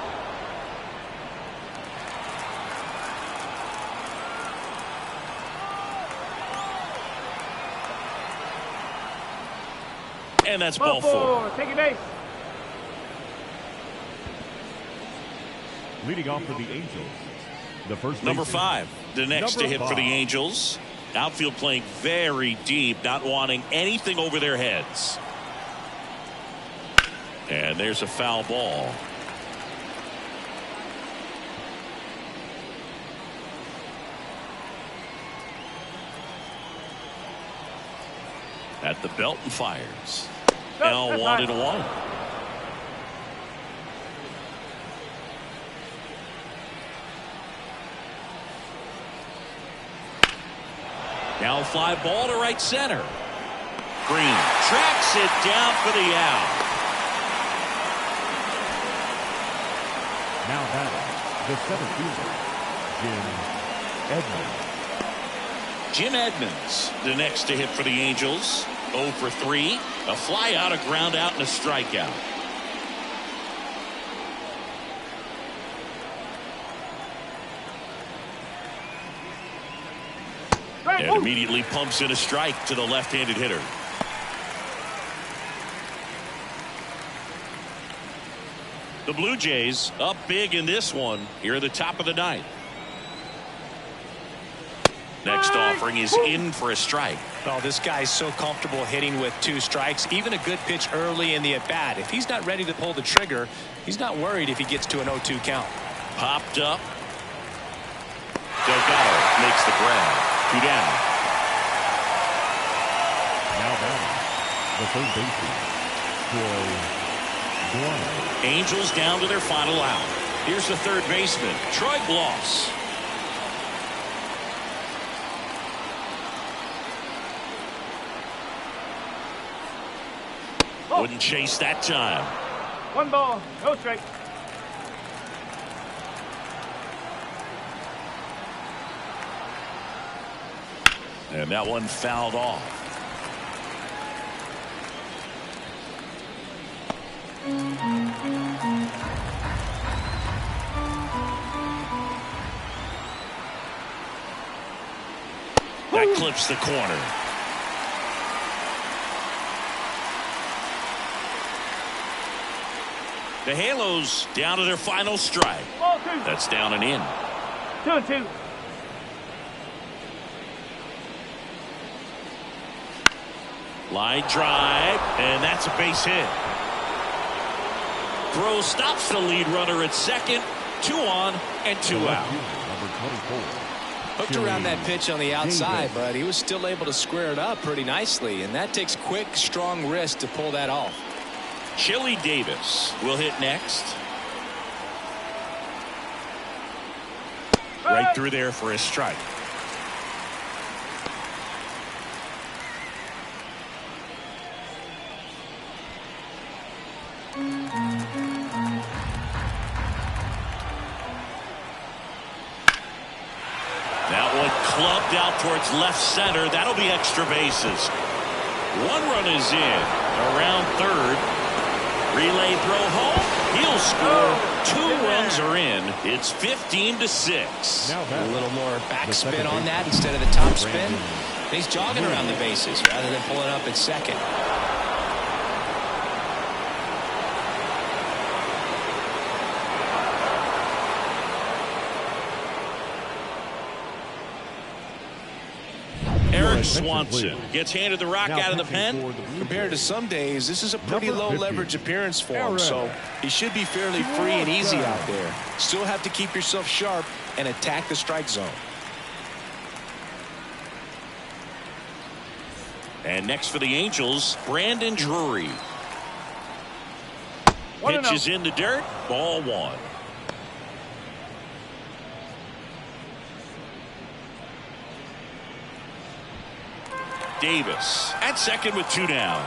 And that's ball 4. Take your base. Leading off for the Angels, the first Number baseman, 5, the next to hit for the Angels. Outfield playing very deep, not wanting anything over their heads. And there's a foul ball. At the belt and fires. Now 1-1. Now fly ball to right center. Green tracks it down for the out. now batting the center fielder, Jim Edmonds. Jim Edmonds, the next to hit for the Angels. 0 for 3. A fly out, a ground out, and a strikeout. And immediately pumps in a strike to the left-handed hitter. The Blue Jays up big in this one here at the top of the ninth. Next offering is in for a strike. Oh, this guy's so comfortable hitting with 2 strikes. Even a good pitch early in the at-bat. If he's not ready to pull the trigger, he's not worried if he gets to an 0-2 count. Popped up. Delgado makes the grab. 2 down. Now batting the third baseman, Troy Glaus. Angels down to their final out. Here's the third baseman, Troy Glaus. Wouldn't chase that time. 1 ball, no strike. And that one fouled off. That clips the corner. The Halos down to their final strike. Ball 2. That's down and in. 2-2. Line drive, and that's a base hit. Throw stops the lead runner at second. 2 on and 2 out. Number 24. Hooked around that pitch on the outside, but he was still able to square it up pretty nicely, and that takes quick, strong wrist to pull that off. Chili Davis will hit next. Right through there for a strike. That one clubbed out towards left center. That'll be extra bases. 1 run is in. Around third. Relay throw home. He'll score. 2 runs are in. It's 15-6. A little more backspin on that instead of the top spin. He's jogging around the bases rather than pulling up at second. Swanson gets handed the rock out of the pen. Compared to some days, this is a pretty low leverage appearance for him, so he should be fairly free and easy out there. Still have to keep yourself sharp and attack the strike zone. And next for the Angels, Brandon Drury. Pitch is in the dirt. Ball one. Davis at second with 2 down.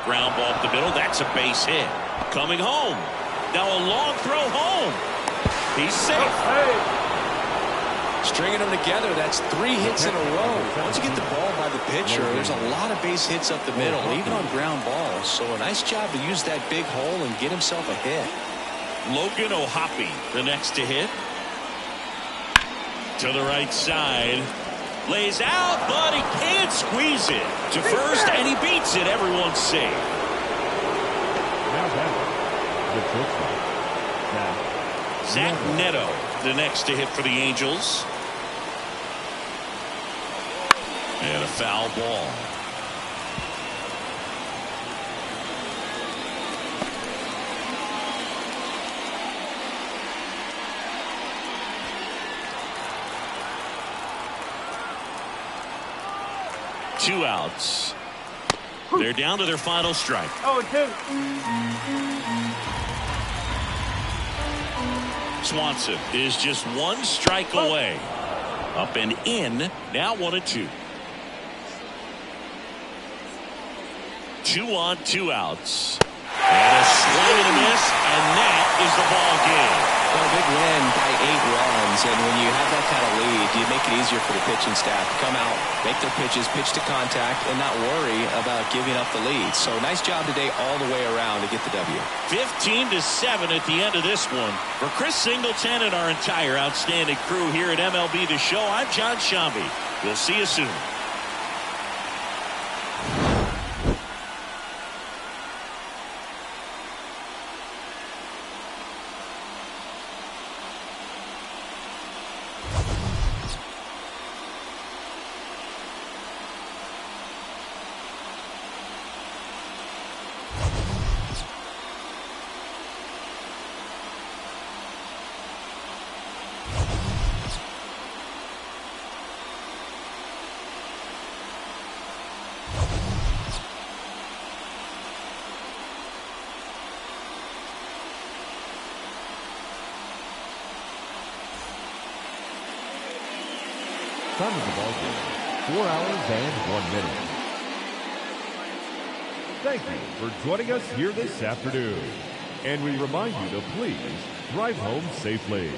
Ground ball up the middle. That's a base hit. Coming home. Now a long throw home. He's safe. Stringing them together, that's 3 hits in a row. Once you get the ball by the pitcher, there's a lot of base hits up the middle, even on ground balls. So a nice job to use that big hole and get himself a hit. Logan O'Hoppe, the next to hit. To the right side. Lays out, but he can't squeeze it. To first, and he beats it. Everyone's safe. Now back, the shortstop, Zach Neto, the next to hit for the Angels. And a foul ball. Two outs. They're down to their final strike. 0-2. Swanson is just 1 strike away. Up and in. Now 1-2. 2 on, 2 outs. And a swing and a miss, and that is the ball game. Well, a big win by 8 runs, and when you have that kind of lead, you make it easier for the pitching staff to come out, make their pitches, pitch to contact, and not worry about giving up the lead. So nice job today all the way around to get the W. 15-7 at the end of this one. For Chris Singleton and our entire outstanding crew here at MLB The Show, I'm John Shambi. We'll see you soon. Time of the ball game, 4 hours and 1 minute. Thank you for joining us here this afternoon. And we remind you to please drive home safely.